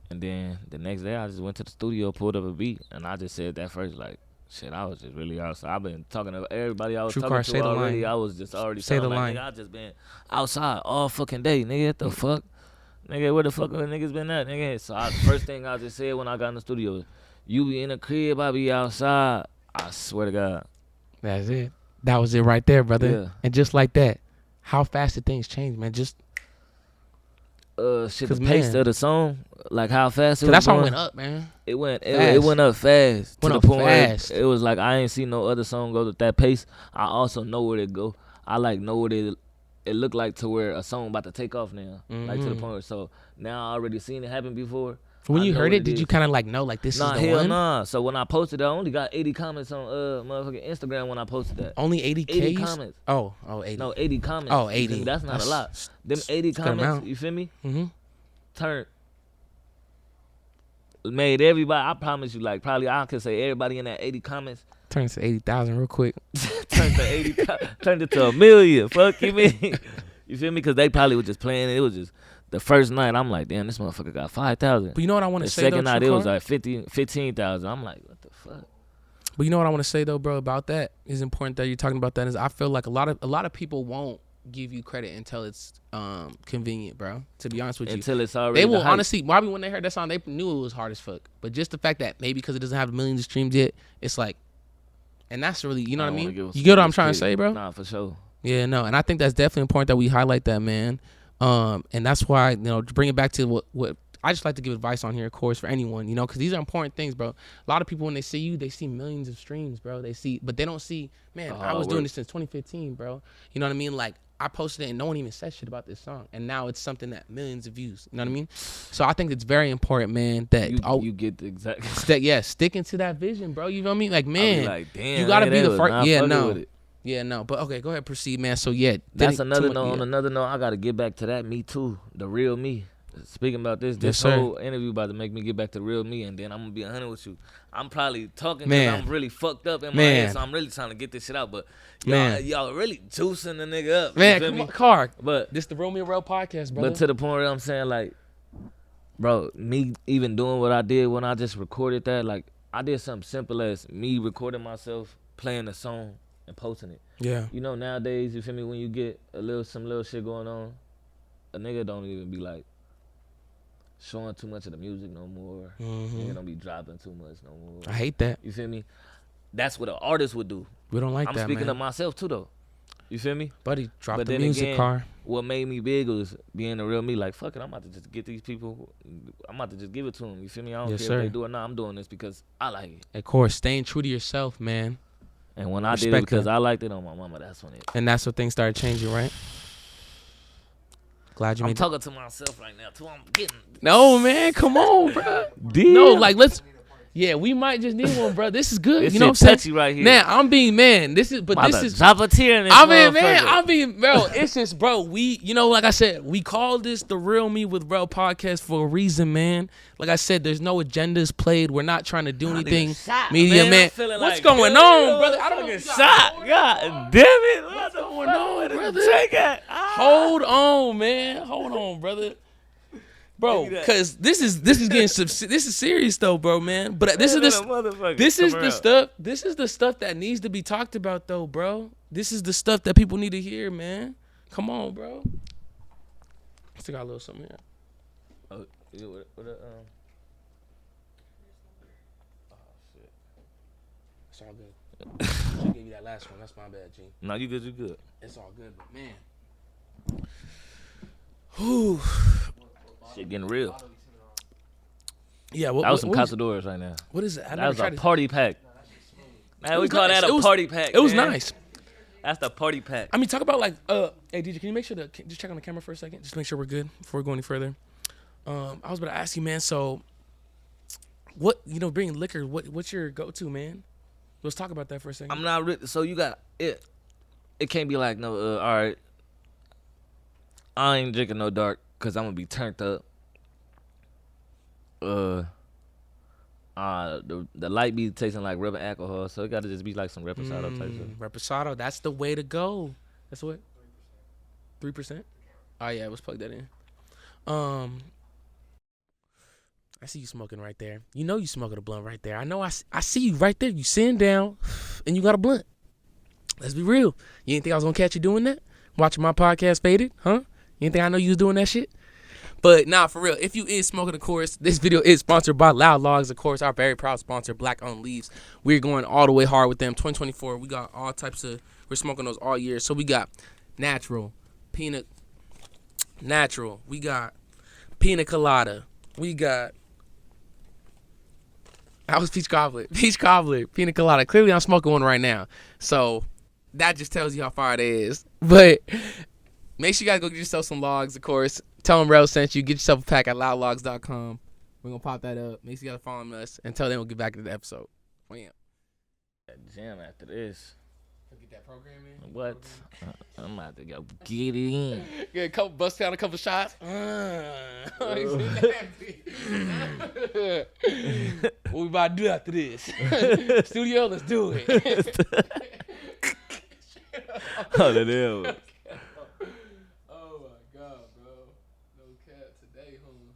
And then the next day I just went to the studio, pulled up a beat, and I just said that first like, shit, I was just really outside. I've been talking to everybody I was True talking Car, to say the already. line. I was just already Say telling the like, line. nigga, I just been outside all fucking day, nigga. What the fuck? Nigga, where the fuck are niggas been at, nigga? So the first thing I just said when I got in the studio was, you be in the crib, I be outside. I swear to God. That's it. That was it right there, brother. Yeah. And just like that, how fast did things change, man? Just Shit, 'Cause, the pace man. of the song, like how fast it so was that song going, went up, man. It went Fast. up fast Went to up the point fast. where it was like I ain't seen no other song go at that pace. I also know where it go. I like know what it looked like to where a song about to take off now, like to the Mhm. point where so now I already seen it happen before. When I you know heard what it, did is. you kind of like know like this Nah, is the hell one? nah. So when I posted it, I only got 80 comments on motherfucking Instagram when I posted that. Only 80 80 Ks? comments. Oh, 80. No, 80 comments. Oh, You feel 80. me? That's not a lot. Them 80 good comments, amount. you feel me? Mm-hmm. Turned made everybody. I promise you, like probably I could say everybody in that 80 comments Turns to 80,000 real quick. turned to 80, turned it to a million. Fuck you mean? You feel me? Because they probably were just playing it. It was just the first night. I'm like, damn, this motherfucker got 5,000. But you know what I want The to say second though, night True it was Car? like 15,000. I'm like, what the fuck? But you know what I want to say though, bro, about that is important that you're talking about that is I feel like a lot of people won't give you credit until it's convenient, bro. To be honest with you. Until it's already. They will the hype. honestly, probably when they heard that song, they knew it was hard as fuck. But just the fact that maybe because it doesn't have millions of streams yet, it's like, and that's really, you know what I mean? You get what I'm trying to say, bro? Nah, for sure. Yeah, no, and I think that's definitely important that we highlight that, man. And that's why, to bring it back to what I just like to give advice on here, of course, for anyone, because these are important things, bro. A lot of people when they see you, they see millions of streams, bro. But they don't see, man, I was doing this since 2015, bro. You know what I mean? Like I posted it and no one even said shit about this song, and now it's something that millions of views. You know what I mean? So I think it's very important, man, that You get the exact. sticking to that vision, bro. You know what I mean? Like, man, Like, damn, you gotta man, be they the was first. not Yeah, fucking no. with it. Yeah, no, but okay, go ahead, proceed, man. So yeah, That's another note. On another note, I gotta get back to that me too, the real me. Speaking about this Yes, sir. whole interview about to make me get back to the real me, and then I'm gonna be 100 with you. I'm probably talking Man. because I'm really fucked up in my Man. head, so I'm really trying to get this shit out. But Man. y'all really juicing the nigga up. Man, you feel come me? on, Car. But This the Real Me Real podcast, brother. but to the point where I'm saying like, bro, me even doing what I did when I just recorded that, like I did something simple as me recording myself playing a song and posting it. Yeah. You know, nowadays, you feel me, when you get some little shit going on, a nigga don't even be like showing too much of the music no more. Nigga don't be dropping too much no more. I hate that. You feel me? That's what an artist would do. We don't like I'm that, speaking man. of myself too though. You feel me? Buddy, drop But the then music, again, Car. what made me big was being the real me. Like, fuck it, I'm about to just get these people. I'm about to just give it to them. You feel me? I don't Yes, care sir. if they do it or not. I'm doing this because I like it. Of course, staying true to yourself, man. And when I did it Respect because that. I liked it on my mama, that's when it. And that's when things started changing, right? Glad you I'm made talking to myself right now too. I'm getting. No, man, come on, bro. No, like let's. Yeah, we might just need one, bro. This is good. This you know what I'm shit saying? touchy right here. Man, I'm being man. This is, but About this to is. drop a tear in this I mean, man, motherfucker. I mean, bro, it's just, bro, we, like I said, we call this the Real Me with Real podcast for a reason, man. Like I said, there's no agendas played. We're not trying to do anything. Shot, Media, I'm man. feeling What's like, going damn, on, brother? I don't know. fucking shot. God damn it. What's going on, brother? Take it. Ah. Hold on, man. Hold on, brother. Bro, cause this is getting this is serious though, bro, man. But this is the stuff. This is the stuff that needs to be talked about though, bro. This is the stuff that people need to hear, man. Come on, bro. Still got a little something here. Oh, shit. It's all good. She gave you that last one. That's my bad, G. No, you good, you good. It's all good, but man. Whew. Shit getting real. Yeah, That was some what Casadores right now. what is it? That was a party pack. Man, we was call nice. that It a was- party pack. It was man. nice. That's the party pack. I mean, talk about like, hey DJ, can you make sure just check on the camera for a second, just make sure we're good before we go any further. I was about to ask you, man. So, what bring liquor. What's your go-to, man? Let's talk about that for a second. I'm not really. So you got it. It can't be like no. All right. I ain't drinking no dark because I'm gonna be turned up. The light be tasting like rubbing alcohol, so it gotta just be like some reposado type stuff. Reposado, that's the way to go. That's what. 3%. Oh yeah, let's plug that in. I see you smoking right there. You know you smoking a blunt right there. I know. I see you right there. You sitting down, and you got a blunt. Let's be real. You didn't think I was gonna catch you doing that? Watching my podcast, Faded, huh? You didn't think I know you was doing that shit? But nah, for real. If you is smoking, of course, this video is sponsored by Loud Logs, of course, our very proud sponsor, Black on Leaves. We're going all the way hard with them. 2024, we got all types of. We're smoking those all year. So we got natural, peanut, natural. We got pina colada. We got. That was peach cobbler, pina colada. Clearly, I'm smoking one right now. So that just tells you how far it is. But make sure you guys go get yourself some logs, of course. Tell them Rel sent you. Get yourself a pack at loudlogs.com. We're going to pop that up. Make sure you guys follow us. Until then, we'll get back to the episode. Bam. Jam after this. Get that program in. What? I'm about to go get it in. Get a bust down a couple shots. What we about to do after this? Studio, let's do it. Oh, the hell. Oh my God, bro. No cat today, homie.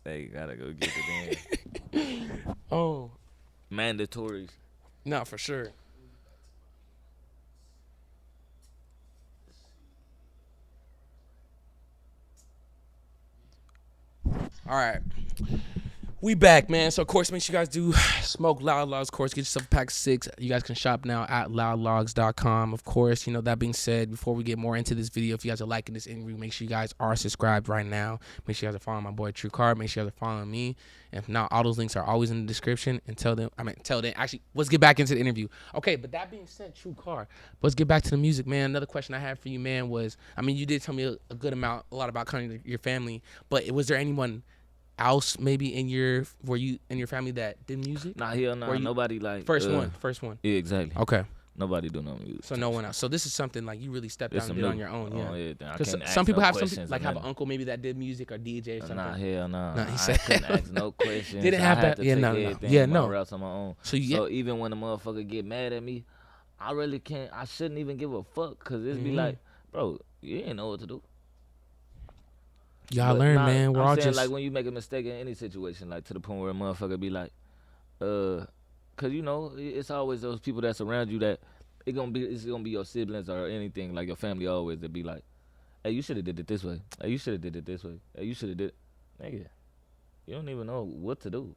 They gotta go get it in. Oh. Mandatories. No, for sure. All right. We back, man. So, of course, make sure you guys do smoke Loud Logs. Of course, get yourself a pack of 6. You guys can shop now at loudlogs.com. Of course, that being said, before we get more into this video, if you guys are liking this interview, make sure you guys are subscribed right now. Make sure you guys are following my boy True Card. Make sure you guys are following me. And if not, all those links are always in the description. Until then, actually, let's get back into the interview. Okay, but that being said, True Card, let's get back to the music, man. Another question I had for you, man, was, you did tell me a lot about kind of your family, but was there anyone else maybe in your family that did music? Nah, hell nah. Nobody like first one. Yeah, exactly. Okay. Nobody do no music. So no one else. So this is something like you really stepped out and did on your own. Yeah. Oh, yeah. Because some people have have an uncle maybe that did music or DJ or something. Nah, hell nah. Nah, he I said couldn't ask no questions. Didn't have that. Yeah, no. Routes on my own. So even when a motherfucker get mad at me, I really can't. I shouldn't even give a fuck because it's be like, bro, you ain't know what to do. Y'all learn, man. We're all saying, just like when you make a mistake in any situation, like to the point where a motherfucker be like, cause it's always those people that's around you that it's gonna be your siblings or anything, like your family always that be like, hey, you should have did it this way. Hey, you should have did it this way. Hey, you should have did. Nigga, you don't even know what to do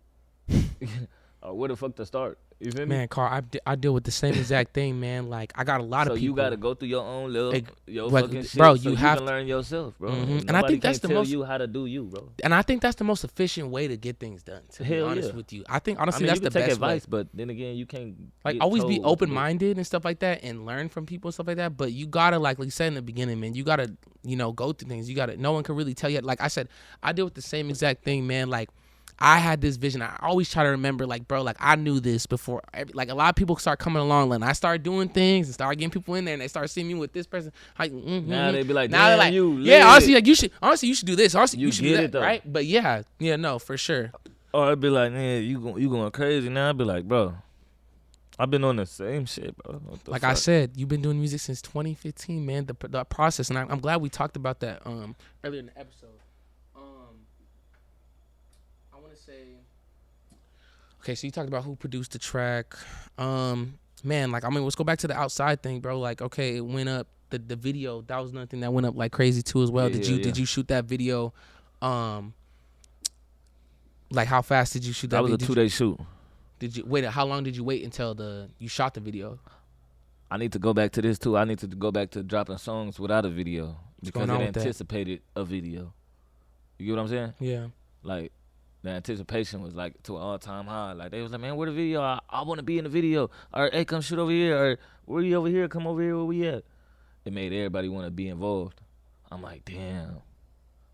or where the fuck to start. You feel me? Man, Carl, I deal with the same exact thing, man. Like I got a lot of people. So you gotta go through your own little fucking shit, bro. You have to learn yourself, bro. And I think that's the most. You how to do you, bro. And I think that's the most efficient way to get things done. To be honest with you, I think honestly that's the best take advice, way. But then again, you can't always be open minded and stuff like that, and learn from people and stuff like that. But you gotta like you said in the beginning, man. You gotta go through things. You gotta. No one can really tell you. Like I said, I deal with the same exact thing, man. Like I had this vision. I always try to remember, like, bro, like I knew this before. Like a lot of people start coming along, and I started doing things and started getting people in there, and they start seeing me with this person. Like, now they be like, now they're like, honestly, like you should do this. Honestly, you should do that, right? But yeah, no, for sure. Or I'd be like, man, you going crazy now? I'd be like, bro, I've been on the same shit, bro. Like I said, you've been doing music since 2015, man. The process, and I'm glad we talked about that earlier in the episode. Okay, so you talked about who produced the track. Man, like, let's go back to the outside thing, bro. Like, okay, it went up. The video, that was another thing that went up like crazy too as well. Did you shoot that video? Like, how fast did you shoot that video? That was a 2-day shoot. Did you wait? How long did you wait until you shot the video? I need to go back to this too. I need to go back to dropping songs without a video because it anticipated a video. You get what I'm saying? Yeah. Like, the anticipation was like to an all-time high. Like they was like, man, where the video? I want to be in the video. Or hey, come shoot over here. Or where you over here? Come over here. Where we at? It made everybody want to be involved. I'm like, damn.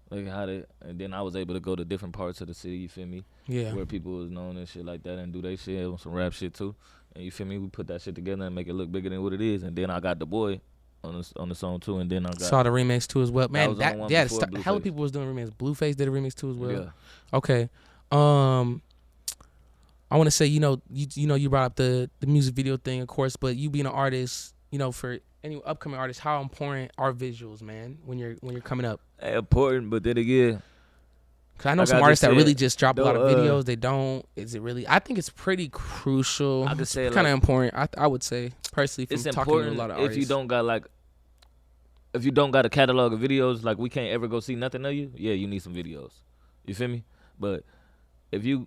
Like how they, and then I was able to go to different parts of the city. You feel me? Yeah. Where people was known and shit like that, and do they shit on some rap shit too. And you feel me? We put that shit together and make it look bigger than what it is. And then I got the boy on the song too. And then I got Saw the remix too as well. that Man, was on the one before hella Blueface. people was doing remix. Blueface did a remix too as well. Yeah. Okay. I want to say, you brought up the music video thing, of course, but you being an artist, for any upcoming artists, how important are visuals, man, when you're coming up? Important, but then again, Cause I know like some I artists just that really said, just drop a lot of though, videos. They don't. Is it really? I think it's pretty crucial. I could It's say, kind of like, important. I would say personally, from it's talking to a important lot of if artists. you don't got like, if you don't got a catalog of videos, like we can't ever go see nothing of you. Yeah, you need some videos. You feel me? But if you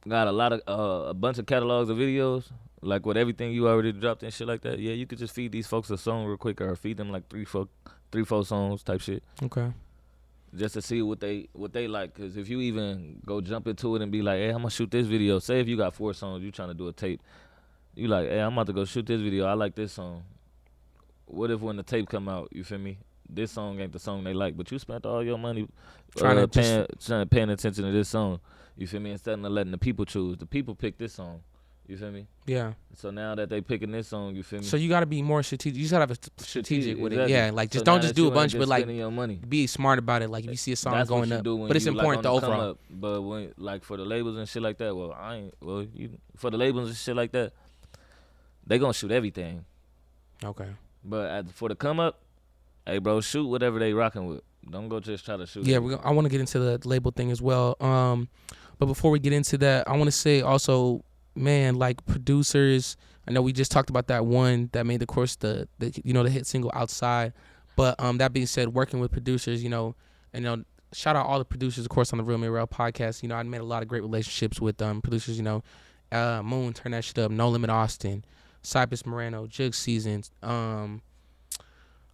got a bunch of catalogs of videos, like with everything you already dropped and shit like that, yeah, you could just feed these folks a song real quick, or feed them like three, four songs type shit, Okay. just to see what they like. Cause if you even go jump into it and be like, hey, I'm gonna shoot this video. Say if you got 4 songs, you trying to do a tape, you like, hey, I'm about to go shoot this video. I like this song. What if when the tape come out, you feel me? This song ain't the song they like, but you spent all your money Trying to paying attention to this song. You feel me? Instead of letting the people choose, the people pick this song. You feel me? Yeah. So now that they picking this song, you feel me? So you got to be more strategic. You just gotta have a strategic with exactly. it. Yeah. Like just So don't now just that do a you ain't bunch, just but like spending your money. be smart about it. Like if you see a song That's going what you up, do when but it's you, important like, the on the come overall. up. But when like for the labels and shit like that, for the labels and shit like that, they gonna shoot everything. Okay. But for the come up, hey bro, shoot whatever they rocking with. Don't go just try to shoot. Yeah, everything. I want to get into the label thing as well. But before we get into that, I want to say also, man, like producers. I know we just talked about that one that made, of course, the hit single Outside. But that being said, working with producers, and shout out all the producers, of course, on the Real Mirror podcast. I made a lot of great relationships with producers. Moon, Turn That Shit Up, No Limit Austin, Cypress Morano, Jug Seasons.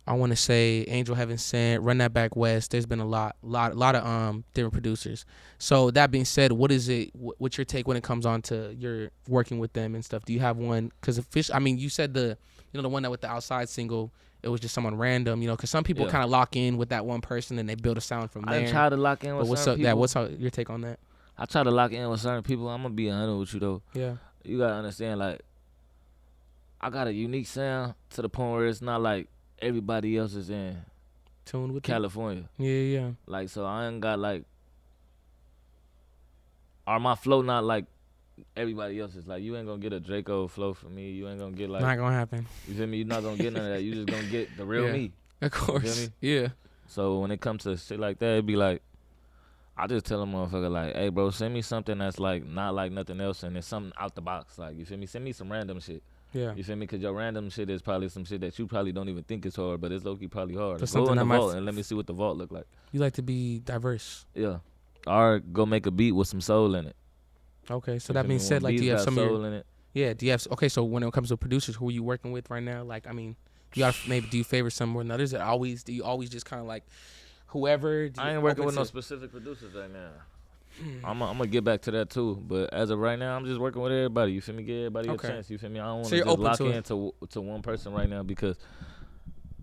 I want to say Angel Heaven Sent, Run That Back West. There's been a lot of different producers. So that being said, what is it? What's your take when it comes on to your working with them and stuff? Do you have one? Because you said the one that with the Outside single, it was just someone random. Because some people kind of lock in with that one person and they build a sound from there. I try to lock in with certain people. What's your take on that? I try to lock in with certain people. I'm gonna be 100 with you though. Yeah. You gotta understand, like, I got a unique sound to the point where it's not like everybody else is in Tune with California. Yeah. Like, so I ain't got like, or my flow not like everybody else's. Like, you ain't gonna get a Draco flow from me. You ain't gonna get like, not gonna happen. you feel me? You're not gonna get none of that. You just gonna get the real Yeah. me. Of course. me? Yeah. So when it comes to shit like that, it be like, I just tell a motherfucker like, hey bro, send me something that's like not like nothing else, and it's something out the box. Like, you feel me? Send me some random shit. Yeah. You feel me? Cause your random shit is probably some shit that you probably don't even think is hard, but it's low key probably hard. That's Go something in the that might vault and let me see what the vault look like. You like to be diverse. Yeah. Or go make a beat with some soul in it. Okay, so You that feel being me? said, When like, do beats you have got some of soul your in it? yeah? Do you have okay? So when it comes to producers, who are you working with right now? Like, you got maybe do you favor some more than others? Do you always just kind of like whoever? I ain't working with no specific producers right now. I'm gonna get back to that too, but as of right now, I'm just working with everybody. You feel me? Give everybody a chance. You feel me? I don't want to just lock into to one person right now, because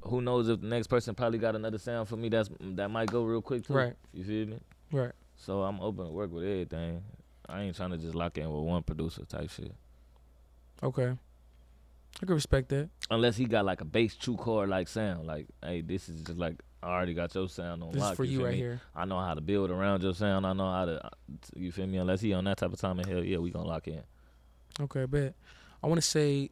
who knows if the next person probably got another sound for me that might go real quick too. Right. You feel me? Right. So I'm open to work with everything. I ain't trying to just lock in with one producer type shit. Okay. I can respect that. Unless he got like a bass true chord like sound. Like, hey, this is just like, I already got your sound on This lock. is for you right me? here. I know how to build around your sound. I know how to, you feel me? Unless he on that type of time, hell yeah, we gonna lock in. Okay, bet. I want to say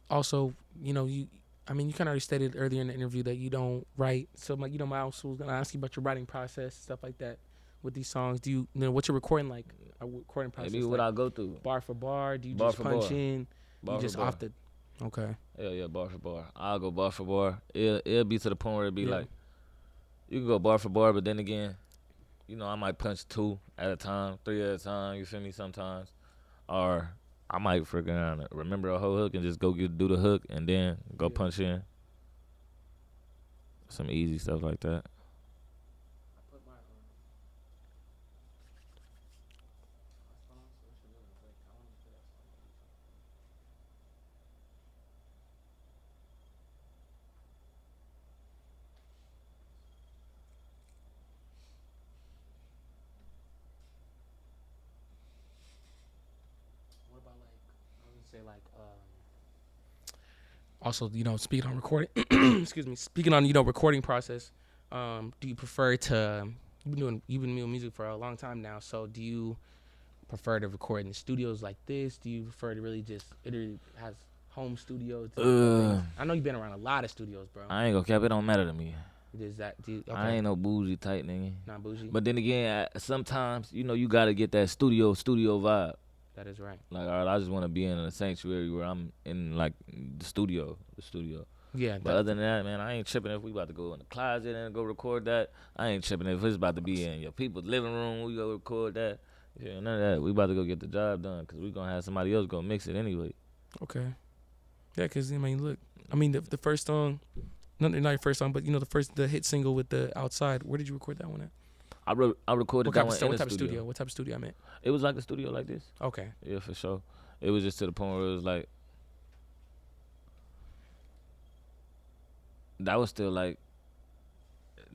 also, you kind of already stated earlier in the interview that you don't write. So, I also was going to ask you about your writing process, stuff like that with these songs. Do you know what's your recording like? A recording process? Maybe what I go through. Bar for bar? Do you Bar just for punch bar. in? Bar You for just bar. off the. Okay. Hell yeah, bar for bar. I'll go bar for bar. It'll be to the point where it be like, you can go bar for bar, but then again, I might punch 2 at a time, 3 at a time, you feel me, sometimes. Or I might freaking remember a whole hook and just go do the hook and then go punch in. Some easy stuff like that. say like also, speaking on recording, excuse me, speaking on, recording process, do you prefer to, you've been doing music for a long time now, so do you prefer to record in studios like this? Do you prefer to really just, it really has home studios? I know you've been around a lot of studios, bro. I ain't gonna cap. It don't matter to me. Is that, okay. I ain't no bougie type nigga. Not bougie? But then again, sometimes you gotta get that studio vibe. That is right. Like, all right, I just want to be in a sanctuary where I'm in like the studio. Yeah. But other than that, man, I ain't tripping if we about to go in the closet and go record that. I ain't tripping if it's about to be in your people's living room. We go record that. Yeah, none of that. We about to go get the job done because we gonna have somebody else go mix it anyway. Okay. Yeah, because look, the first song, not your first song, but the hit single with the Outside. Where did you record that one at? I recorded that one in the studio. What type of studio I meant? It was like a studio like this. Okay. Yeah, for sure. It was just to the point where it was like, that was still like,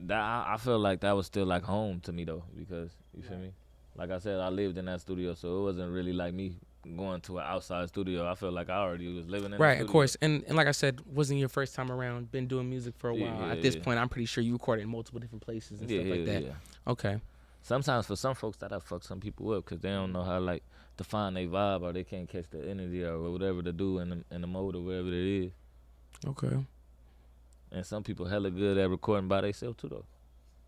that I felt like that was still like home to me though, because you feel me? Like I said, I lived in that studio, so it wasn't really like me going to an outside studio. I felt like I already was living in right, the studio. Of course. And like I said, wasn't your first time around, been doing music for a while. At this point, I'm pretty sure you recorded in multiple different places and stuff like that. Yeah. Okay. Sometimes for some folks that'll fuck some people up because they don't know how like to find their vibe, or they can't catch the energy or whatever to do in the mode or wherever it is. Okay. And some people hella good at recording by themselves too though.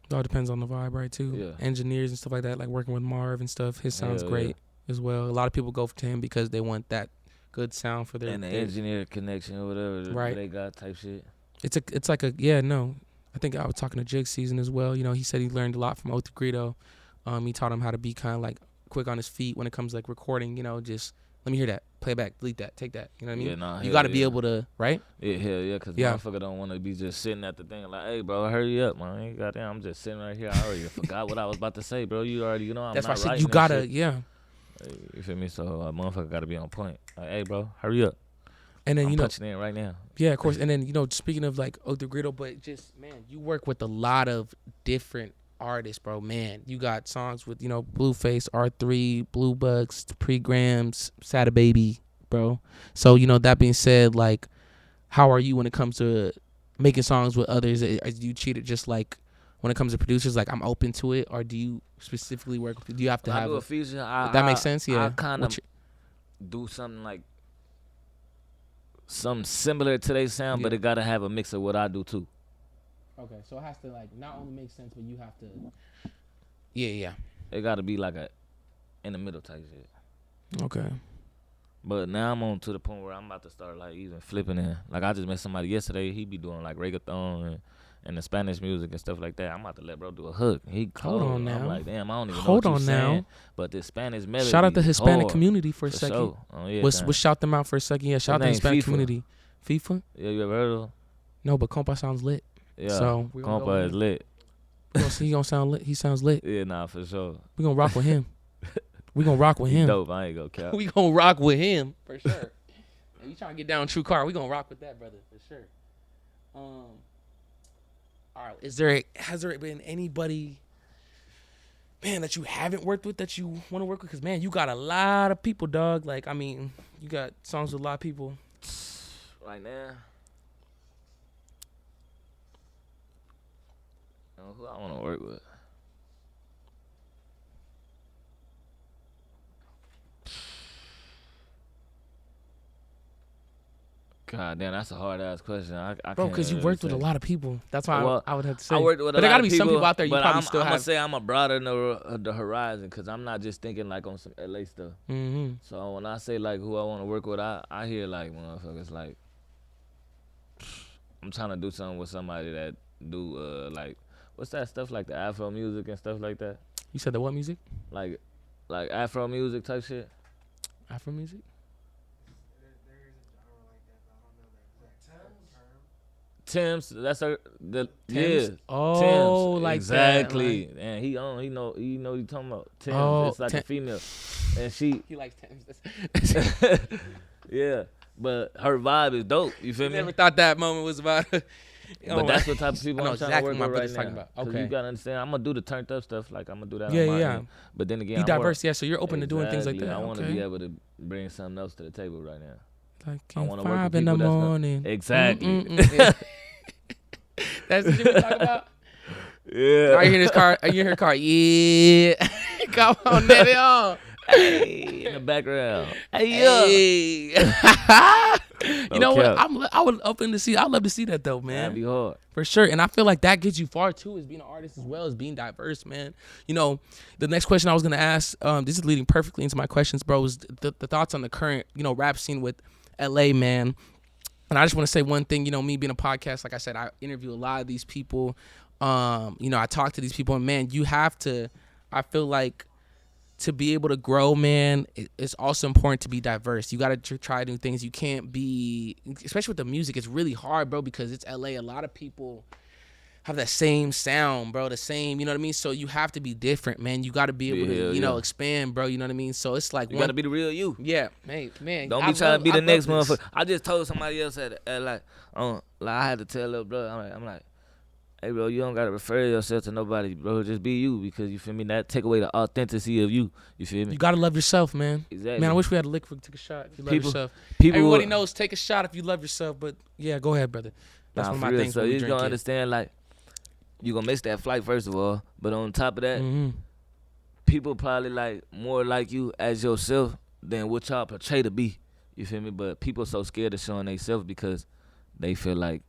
It all depends on the vibe, right, too. Yeah. Engineers and stuff like that, like working with Marv and stuff. His sounds great as well. A lot of people go to him because they want that good sound for their... And the engineer connection or whatever they got type shit. It's like a... I think I was talking to Jig Season as well. He said he learned a lot from Otha Greedo. He taught him how to be kind of like quick on his feet when it comes to like recording, just... Let me hear that. Play it back. Delete that. Take that. You know what I mean? Yeah, nah, you got to be able to, right? Yeah, hell yeah. Because motherfucker don't want to be just sitting at the thing like, hey, bro, hurry up, man. Goddamn, I'm just sitting right here. I already forgot what I was about to say, bro. You already, I'm That's not why I said you gotta, shit. You feel me? So a motherfucker got to be on point. Like, hey, bro, hurry up. And then, I'm punching in right now. Yeah, of course. And then, speaking of like Otha Greedo, but just, man, you work with a lot of different artists, bro. Man, you got songs with, Blueface, R3, Blue Bucks, Pregrams, Sada Baby, bro. So, that being said, like, how are you when it comes to making songs with others? Do you treat it just like when it comes to producers, like I'm open to it, or do you specifically work with? Do you have to have a feature? That makes sense. Yeah, I kind of do something like something similar to their sound, but it gotta have a mix of what I do too. Okay, so it has to like not only make sense, but you have to. Yeah. It gotta be like a in the middle type shit. Okay. But now I'm on to the point where I'm about to start like even flipping it. Like I just met somebody yesterday. He be doing like reggaeton and the Spanish music and stuff like that. I'm about to let bro do a hook. He cold. Hold on now. I'm like, damn, I don't even know what you're saying. But the Spanish melody. Shout out the Hispanic hard. community for a second. Sure. Oh, yeah, We'll shout them out for a second. Yeah, shout out the Hispanic community. FIFA? Yeah, you ever heard of him? No, but Compa sounds lit. Yeah, so Compa is lit. He gonna sound lit. He sounds lit. Yeah, nah, for sure. We gonna rock with him. We gonna rock with him. Dope, I ain't gonna cap. We gonna rock with him for sure. And you trying to get down True Car? We gonna rock with that brother for sure. All right. Has there been anybody, man, that you haven't worked with that you want to work with? Because man, you got a lot of people, dog. Like you got songs with a lot of people. Right now, who I want to work with? God damn, that's a hard ass question. I bro, because you worked with a lot of people. That's why I would have to say. I worked with but there got to be some people out there you probably still have. I'm gonna say I'm a broader the horizon because I'm not just thinking like on some LA stuff. Mm-hmm. So when I say like who I want to work with, I hear like motherfuckers like I'm trying to do something with somebody that do like what's that stuff like the Afro music and stuff like that. You said the what music? Like Afro music type shit. Afro music. Tim's, that's her. Tim's? Yeah. Oh, Tim's. like exactly. That, and he know what you talking about. Tim's, it's like a female, and he likes Tim's. yeah, but her vibe is dope. You feel me? Never thought that moment was about. But that's what type of people I know I'm trying exactly to what my work with brother's right talking now. about. 'Cause Okay. you gotta understand, I'm gonna do the turned up stuff. Like I'm gonna do that Yeah, on my yeah. end. But then again, Be I'm more, diverse, yeah. So you're open to doing things like exactly. that. I want to Okay. be able to bring something else to the table right now. Like I in want to work with 5 in the people that's not morning. exactly. Yeah. That's the shit we talking about. Yeah. Are you hear this car? Are you hear her car? Yeah. Come on, let it on. Hey, in the background. Hey, Hey. You No know what? cap. I would open to see. I'd love to see that though, That'd be man. hard. For sure. And I feel like that gets you far too, as being an artist as well as being diverse, man. You know, the next question I was gonna ask, this is leading perfectly into my questions, bro, is the thoughts on the current, rap scene with LA, man. And I just want to say one thing, me being a podcast, like I said, I interview a lot of these people. I talk to these people, and man, I feel like to be able to grow, man, it's also important to be diverse. You got to try new things. You can't be, especially with the music, it's really hard, bro, because it's LA. A lot of people have that same sound, bro, the same, you know what I mean? So you have to be different, man. You got to be able to, Yeah. expand, bro, you know what I mean? So it's like You gotta be the real you. yeah, man. Don't be trying to be the next motherfucker. I just told somebody else like I had to tell little bro. I'm like, hey bro, you don't gotta refer yourself to nobody, bro. Just be you, because you feel me. That take away the authenticity of you. You feel me? You gotta love yourself, man. Exactly. Man, I wish we had a lick for take a shot. If you love yourself. People Everybody knows take a shot if you love yourself. But yeah, go ahead, brother. That's one of my things. So when we you drink gonna it. understand, like, you gonna miss that flight first of all, but on top of that, Mm-hmm. people probably like more like you as yourself than what y'all portray to be. You feel me? But people so scared of showing themselves because they feel like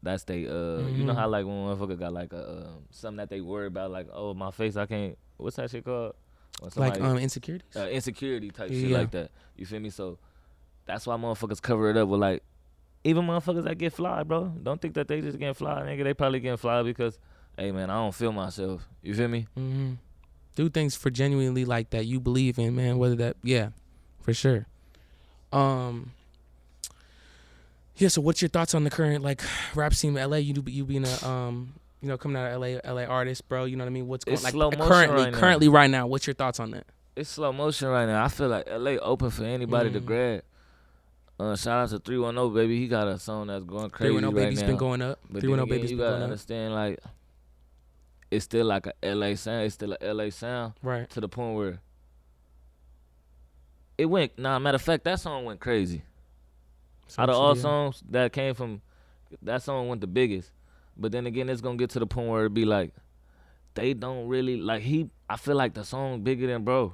that's they you know how like when one motherfucker got like a something that they worry about, like, oh, my face, I can't, what's that shit called? When Like somebody, insecurities. insecurity type shit Yeah. like that. You feel me? So that's why motherfuckers cover it up with, like, even motherfuckers that get fly, bro. Don't think that they just getting fly, nigga. They probably getting fly because, hey man, I don't feel myself. You feel me? Mm-hmm. Do things for genuinely like that you believe in, man. Whether that, yeah, for sure. Yeah. So, what's your thoughts on the current like rap scene in LA? You being a coming out of LA artist, bro. You know what I mean? What's going It's like slow motion currently right now. right now? What's your thoughts on that? It's slow motion right now. I feel like LA open for anybody to grab. Shout out to 310, baby. He got a song that's going crazy 310 right Baby's now. been going up. But 310 then again, Baby's you been gotta going up. understand, like, it's still like a LA sound. It's still a LA sound Right. to the point where it went. Matter of fact, that song went crazy. Out of all songs that came from, that song went the biggest. But then again, it's gonna get to the point where it be like, they don't really like I feel like the song bigger than bro.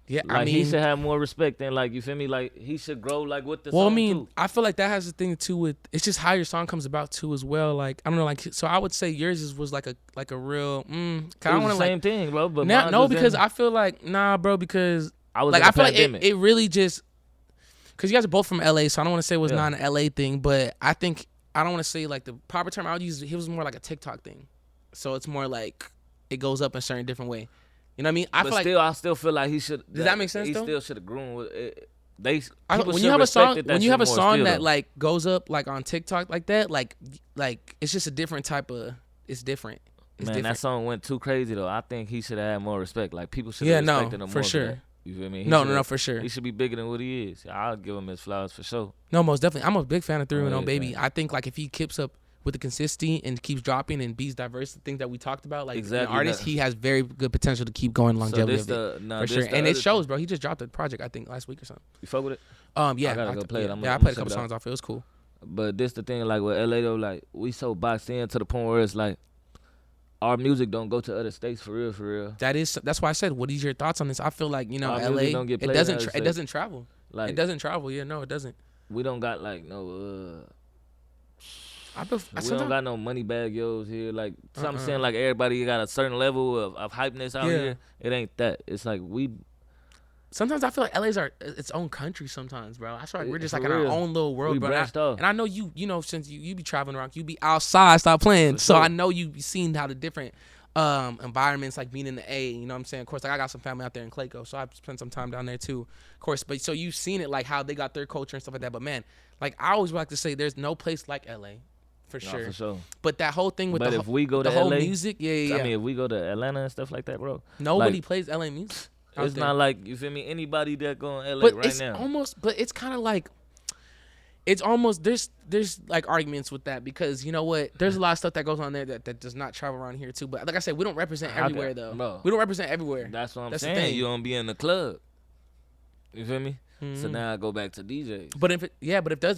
Yeah, Like, I mean, he should have more respect than, like, you feel me? Like, he should grow like with the well, I song mean, too. I feel like that has a thing too with it's just how your song comes about too as well. Like I don't know, like so I would say yours was like a real. It I was want the to same thing, bro. But no, mine no, was because in- I feel like bro, because I was like in I the feel like pandemic. it really just because you guys are both from LA, so I don't want to say it was Yeah. not an LA thing, but I think I don't want to say like the proper term I would use. It was more like a TikTok thing, so it's more like it goes up in a certain different way. You know what I mean? I still feel like he should. Does that make sense, He though? still should have grown with it. When when you have a song that like goes up like on TikTok like that, like it's just a different type of. It's different. It's man, different. that song went too crazy though. I think he should have had more respect. Like, people should Yeah, have no, respected him for more. sure. That. You feel me? No, for sure. He should be bigger than what he is. I'll give him his flowers for sure. No, most definitely. I'm a big fan of 310 yeah, Baby. man. I think like if he keeps up with the consistency and keeps dropping and be's diverse, the things that we talked about, like Exactly an artist, that. he has very good potential to keep going longevity So this of it, for sure. And it shows, bro. He just dropped a project, I think, last week or something. You fuck with it? Yeah, I gotta go play it. I played a couple songs off. It was cool. But this the thing, like with LA though, like, we so boxed in to the point where it's like our music don't go to other states for real, for real. That's why I said, what is your thoughts on this? I feel like Our music LA, don't get it played in doesn't other it states. doesn't travel. Like, It doesn't travel. Yeah, no, it doesn't. we don't got like no I we don't got no money bag yos here. Like, I'm saying, like, everybody got a certain level of hypeness out Yeah. here. It ain't that. It's like Sometimes I feel like LA's its own country sometimes, bro. I feel like we're just For like in our real. own little world, We bro. branched off. And I know you know, since you be traveling around, you be outside, stop playing. For So sure. I know you be seeing how the different environments, like being in the A, you know what I'm saying? Of course, like I got some family out there in Clayco, so I've spent some time down there too. Of course, but so you've seen it, like how they got their culture and stuff like that. But man, like I always like to say there's no place like LA. For sure. For sure. But that whole thing with But the if we go the to whole LA, music, yeah. I mean, if we go to Atlanta and stuff like that, bro, Nobody like, plays LA music. out it's there. not like, you feel me, anybody that going LA But right it's now. almost, but it's kind of like, it's almost there's like arguments with that because you know what, there's a lot of stuff that goes on there that does not travel around here too. But like I said, we don't represent everywhere though. Bro, We don't represent everywhere. that's what I'm That's the saying. thing. You don't be in the club. You feel me? So Mhm. now I go back to DJs. But if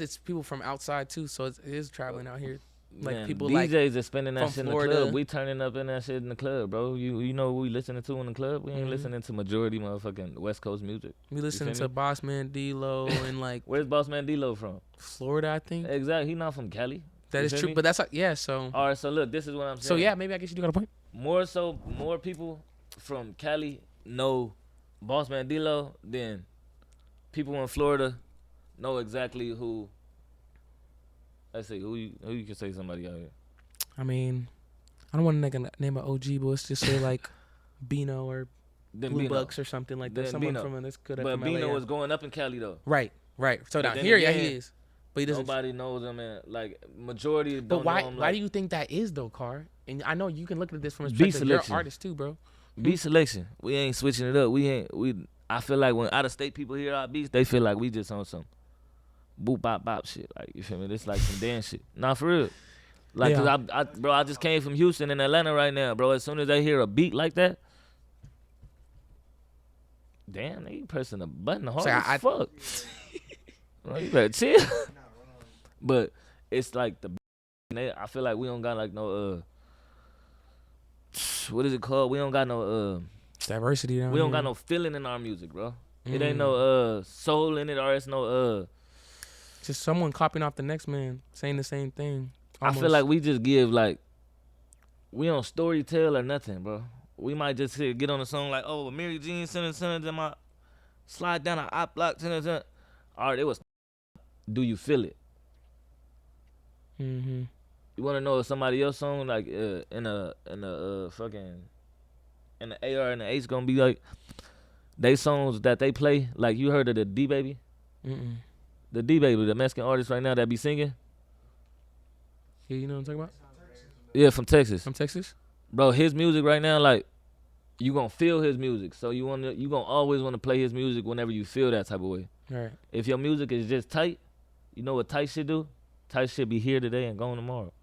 it's people from outside too, so it is traveling out here. Like Man, people DJs like are spending that from shit in the Florida. club. We turning up in that shit in the club, bro. You know what we listening to in the club? We ain't Mhm. listening to majority motherfucking West Coast music. we listen feel to me? Boss Man D-Lo and like Where's Boss Man D-Lo from? Florida, I think. Exactly. He not from Cali. That You is feel true. me? But that's like, yeah, so All right, so look, this is what I'm saying. so yeah, maybe I guess you do got a point. More people from Cali know Boss Man D-Lo than people in Florida know exactly who. Let's see who you can say somebody out here. I mean, I don't want to name an OG, but let's just say like Bino or Then Blue Bino. Bucks or something like that. Then Someone Bino. from this good But from LA. Bino Yeah. is going up in Cali though. Right. So But down then here, yeah, he again, is. But he doesn't. Nobody knows him, and like majority don't But why? know him. Why Like, do you think that is though, Car? And I know you can look at this from a Beat perspective. You're an selection. artist too, bro. beat selection? We ain't switching it up. I feel like when out of state people hear our beats, they feel like we just on some boop bop bop shit. Like you feel me? This like some dance shit. Nah, for real. Like, Yeah. cause bro, I just came from Houston and Atlanta right now, bro. As soon as they hear a beat like that, damn, they pressing the button hard like, as fuck. Bro, you better chill. But it's like I feel like we don't got like no what is it called? We don't got no It's diversity down we don't here. got no feeling in our music, bro. It Mm. ain't no soul in it, or it's no Just someone copying off the next man, saying the same thing. I feel like we just give like we don't story tell or nothing, bro. We might just get on a song like, oh, Mary Jean sending in my slide down a op block. All right, it was. Do you feel it? Mm-hmm. You want to know if somebody else song like in a fucking in the AR and the H gonna be like they songs that they play, like you heard of the D Baby, Mm-mm. the D Baby, the Mexican artist right now that be singing. Yeah, you know what I'm talking about? Yeah, from Texas. From Texas? Bro, his music right now, like you gonna feel his music, so you gonna always want to play his music whenever you feel that type of way. All right. If your music is just tight, you know what tight shit do? Tight shit be here today and gone tomorrow.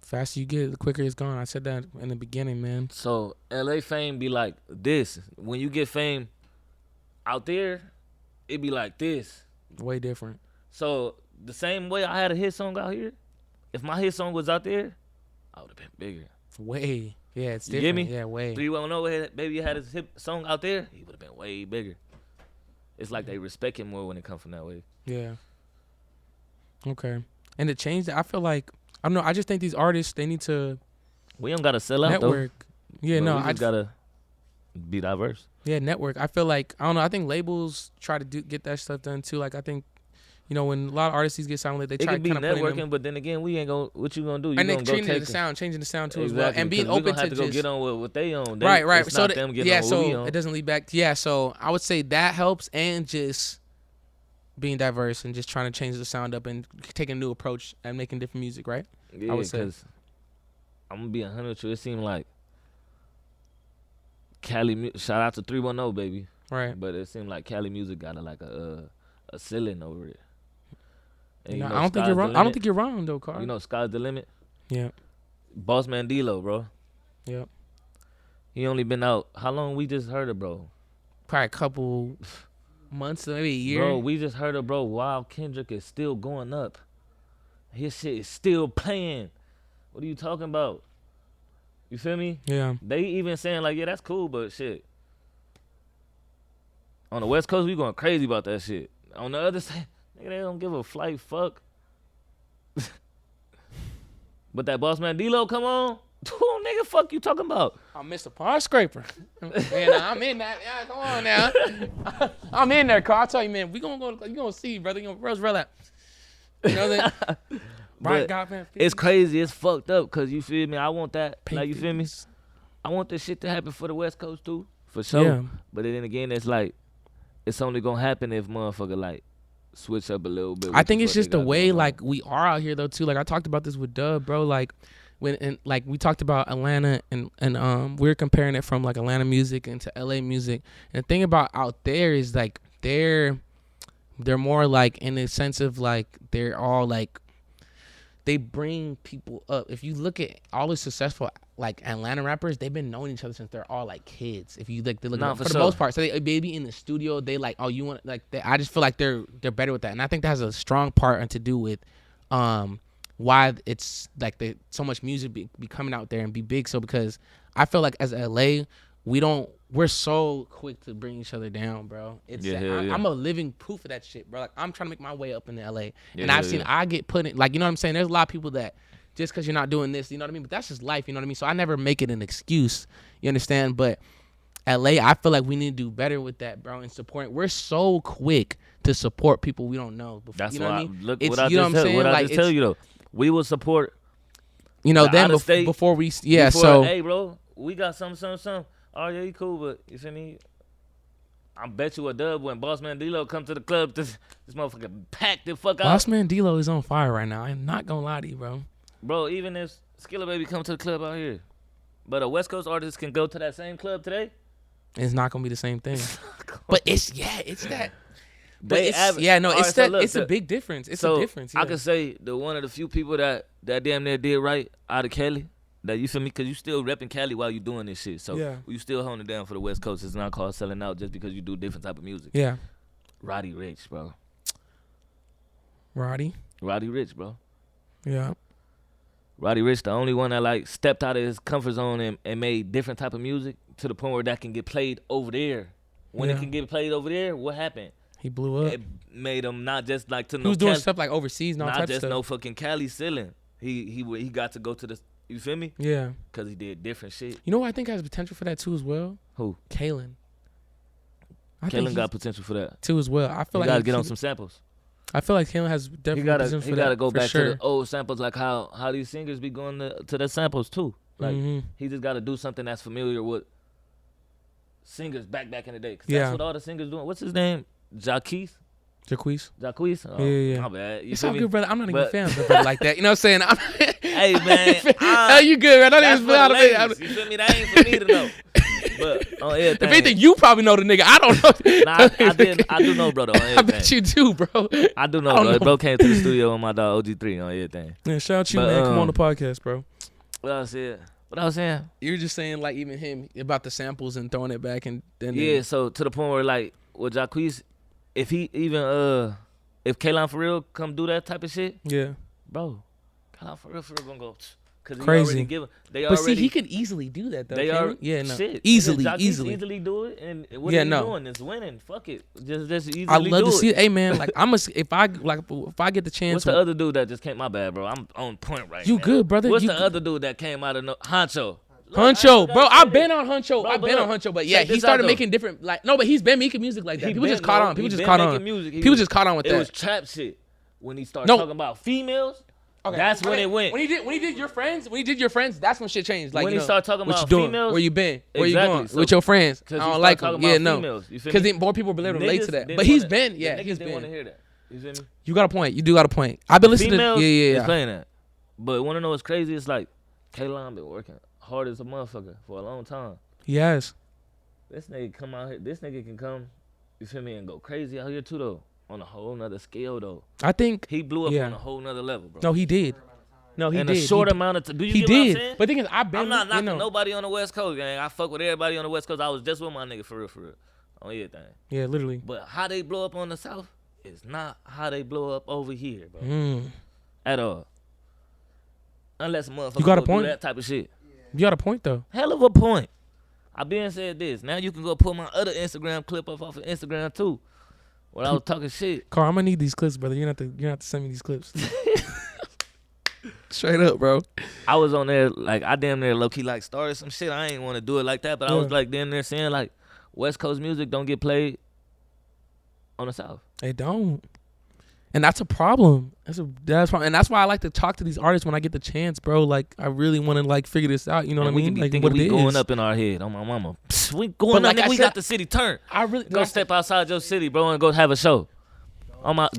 Faster you get, the quicker it's gone. I said that in the beginning, man. So LA fame be like this. When you get fame out there, it be like this. Way different. So the same way I had a hit song out here, if my hit song was out there, I would have been bigger. Way. Yeah, it's You different. get me? Yeah, way. 310 Baby had his hit song out there, he would have been way bigger. It's like they respect him more when it comes from that way. Yeah. Okay. And to change that, I feel like, I don't know, I just think these artists, they need to We don't gotta sell out though. network. Yeah, But no, we I just gotta be diverse. Yeah, network. I feel like, I don't know, I think labels try to get that stuff done too. Like, I think, you know, when a lot of artists get signed, like, they It try could to be kind of put in networking, but then again, we ain't gonna. What you gonna do? You and gonna then go changing take the it. sound, changing the sound too Exactly, as well, and being 'cause we open gonna have to to go just get on with what they own. They, right. It's So not them getting yeah, on what we so on. it doesn't lead back. Yeah, so I would say that helps, and just being diverse and just trying to change the sound up and taking a new approach and making different music. Right. Yeah, would say. because I'm gonna be 100 with you. It seemed like Cali. Shout out to 310, baby. Right. But it seemed like Cali music got a ceiling over it. And You know, know, I don't think sky's you're the wrong. I don't limit. think you're wrong though, Carl. You know, sky's the limit. Yeah. Boss Man D-Lo, bro. Yeah. He only been out. How long we just heard it, bro? Probably a couple months, maybe a year. Bro, we just heard it, bro. While Kendrick is still going up, his shit is still playing. What are you talking about? You feel me? Yeah. They even saying like, yeah, that's cool, but shit. On the West Coast, we going crazy about that shit. On the other side, nigga, they don't give a flight fuck. But that Boss Man D-Lo come on, nigga, fuck you talking about? I'm Mr. Pond Scraper. Man, I'm in that. Yeah, come on now. I'm in there, Carl. I tell you, man, we gonna go. You gonna see, brother. You gonna roll that. You know that? Right, But God, man. it's crazy. It's fucked up because you feel me. I want that. Like you feel me. 50s. I want this shit to happen for the West Coast too, for sure. Yeah. But then again, it's like it's only gonna happen if motherfucker like switch up a little bit. I what think the it's fuck they just the got way going on. like we are out here though too. Like I talked about this with Dub, bro. Like when and like we talked about Atlanta and we were comparing it from like Atlanta music into LA music. And the thing about out there is like their They're more like in the sense of like they're all like they bring people up. If you look at all the successful like Atlanta rappers, they've been knowing each other since they're all like kids. If you like, they look for the most part. So they be in the studio. They like, oh, you want like? I just feel like they're better with that, and I think that has a strong part to do with why it's like so much music be coming out there and be big. So because I feel like as LA, we're so quick to bring each other down, bro. It's I'm a living proof of that shit, bro. Like I'm trying to make my way up in LA, and I've seen I get put in like, you know what I'm saying. There's a lot of people that just because you're not doing this, you know what I mean. But that's just life, you know what I mean. So I never make it an excuse, you understand. But LA, I feel like we need to do better with that, bro, and support. We're so quick to support people we don't know before. That's you know why what I mean. Look, it's, what I you know just what I'm saying? What I like, just tell you though, we will support. You know, then before we so hey, bro, we got some. Oh yeah, you cool, but you feel me? I bet you a dub when Bossman D-Lo come to the club, this motherfucker packed the fuck out. Bossman D-Lo is on fire right now. I'm not gonna lie to you, bro. Bro, even if Skilla Baby come to the club out here, but a West Coast artist can go to that same club today, it's not gonna be the same thing. But it's that. But They it's average- yeah, no, All it's right, so that. look, It's a big difference. It's so a difference. Yeah. I can say the one of the few people that damn near did right out of Cali. That you feel me? Because you still repping Cali while you doing this shit. So Yeah. you still holding it down for the West Coast. It's not called selling out just because you do different type of music. Yeah, Roddy Ricch, bro. Roddy. Roddy Ricch, bro. Yeah, Roddy Ricch, the only one that like stepped out of his comfort zone and made different type of music to the point where that can get played over there. When it Yeah. can get played over there, what happened? he blew up. It made him not just like to He no was doing Cali, stuff like overseas, and all not types of just stuff. no fucking Cali ceiling. He got to go to the, you feel me? Yeah, Because he did different shit. you know who I think has potential for that too as well? Who? Kalen. I think Kalen he's got potential for that. too as well. I feel He like got to get on some samples. I feel like Kalen has definitely potential for He that. got to go for back sure. to the old samples, like how these singers be going to their samples too. Like Mhm. he just got to do something that's familiar with singers back in the day. 'Cause Yeah. that's what all the singers doing. What's his name? Jaquez? Jaquez. Oh, Yeah. My bad. You It's feel all me? good, brother. I'm not even a But- fan of a brother like that. You know what I'm saying? Hey man, How you good, man? I don't that's even for feel how the to ladies. You feel me? That ain't for me to know. But on everything. If anything, you probably know the nigga. I don't know. Nah, I do know, bro. Though, on I bet everything. you do, bro. I do know, I don't bro. know. Bro came to the studio with my dog OG3 on everything. Yeah, shout out you, But, man. Come on the podcast, bro. What I said? What I was saying? You were just saying like even him about the samples and throwing it back and then Yeah, so to the point where like with Jaquez, if he even if Kaylon for real come do that type of shit, yeah. bro, Kaylon for real gonna go because he Crazy. already given. They But already see, he could easily do that though. they can't are he? Yeah, no. shit Easily, Jaquez easily. do it, and what Yeah, are you no. doing? It's winning. Fuck it, just easily I love do to it. see it. Hey man, like if I get the chance. What's the other dude that just came? My bad, bro. I'm on point right now. You good, brother? What's You the good. other dude that came out of Honcho? Huncho, bro, I've I've been on Huncho. I've been on Huncho, but yeah, he started making different like no, but he's been making music like that. People just caught on. People just caught on. People just caught on with It that. was trap shit when he started No. talking about females. Okay. That's when it went. When he did your friends, that's when shit changed. Like When you he know, started talking what about you doing? females, Where you been? Where exactly, you going so- with your friends? I 'Cause he don't started like talking them. Yeah, about no, females, you feel because me? more people will be able to relate to that. Niggas But he's didn't been, wanna- yeah, the niggas he's didn't want to been. hear that. You feel me? You got a point. You do got a point. I've been listening Females to is yeah. playing that. But want to know what's crazy? It's like Kaylon been working hard as a motherfucker for a long time. Yes. This nigga come out here. This nigga can come. You feel me? And go crazy out here too though. On a whole nother scale though. I think He blew up Yeah. on a whole nother level, bro. no, he did. No, he in did. a short he, amount of time. Do you he get what I'm did. saying? But the thing is, I've been. I'm not knocking you know, nobody on the West Coast, gang. I fuck with everybody on the West Coast. I was just with my nigga for real. On everything. Yeah, literally. But how they blow up on the South is not how they blow up over here, bro. Mm. At all. Unless a motherfucker You got a go do point. that type of shit. You got a point though. Hell of a point. I been said this. Now you can go pull my other Instagram clip up off of Instagram too. When I was talking shit. Carl, I'm gonna need these clips, brother. You're gonna have to send me these clips. Straight up, bro. I was on there like I damn near low key like started some shit. I ain't want to do it like that, but I was Yeah. like damn near saying like West Coast music don't get played on the South. They don't, and that's a problem. And that's why I like to talk to these artists when I get the chance, bro. Like I really want to like figure this out. You know And what I we mean? can be Like thinking what we it going is. up in our head on my mama. Psst, we going But up. like Nigga, I we said- got the city turned. I really Go step outside your city, bro, and go have a show.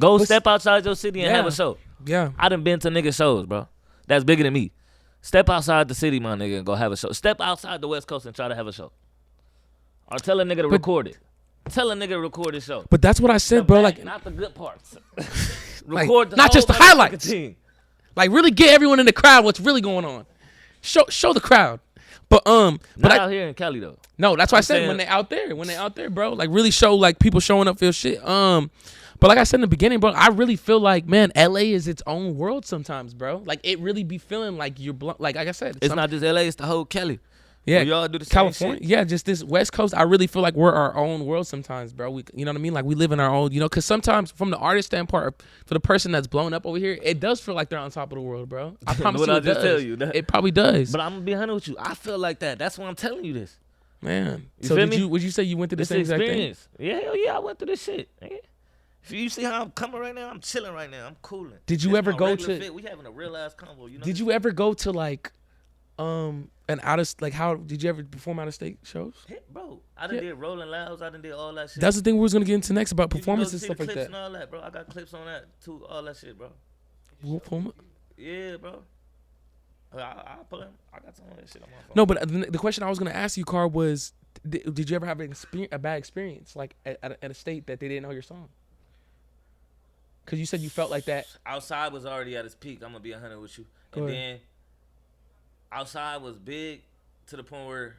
Go But- step outside your city and have Yeah. a show. Yeah, I done been to nigga shows, bro. That's bigger than me. Step outside the city, my nigga, and go have a show. Step outside the West Coast and try to have a show. Or tell a nigga to record it. Tell a nigga to record his show. But that's what I said, bro. Like, not the good parts. like, Record the not whole just the motherfucking highlights. team. Like, really get everyone in the crowd what's really going on. Show the crowd. But Not out here in Cali though. no, that's why I said saying- when they out there, bro. Like, really show like people showing up feel shit. But like I said in the beginning, bro, I really feel like, man, LA is its own world sometimes, bro. Like, it really be feeling like you're like I said, It's not just LA, it's the whole Cali. yeah, We all do the same California, shit. yeah, just this West Coast. I really feel like we're our own world sometimes, bro. You know what I mean? Like, we live in our own, because sometimes from the artist standpoint, for the person that's blown up over here, it does feel like they're on top of the world, bro. I promise What you, I it just does. tell you, that- It probably does, But I'm gonna be honest with you. I feel like that. That's why I'm telling you this. man. You So feel me? would you say you went through the This same exact thing? experience. Yeah, hell yeah, I went through this shit. Nigga. If you see how I'm coming right now, I'm chilling right now. I'm cooling. Did you This ever my go regular to- fit. We having a real ass convo, you know? Did you ever go to like, an out of like how did you ever perform out of state shows? Hey, bro, I done Yeah. did Rolling Louds. I done did all that shit. That's the thing we was gonna get into next about You can go performances and see stuff the like clips that. and all that, bro. I got clips on that too. All that shit, bro. Yeah, bro. I'll pull him. I got some of that shit on my phone. No, but the question I was gonna ask you, Carl, was did you ever have a bad experience like at a state that they didn't know your song? Because you said you felt like that. Outside was already at its peak. I'm gonna be 100 with you. Go And ahead. then outside was big to the point where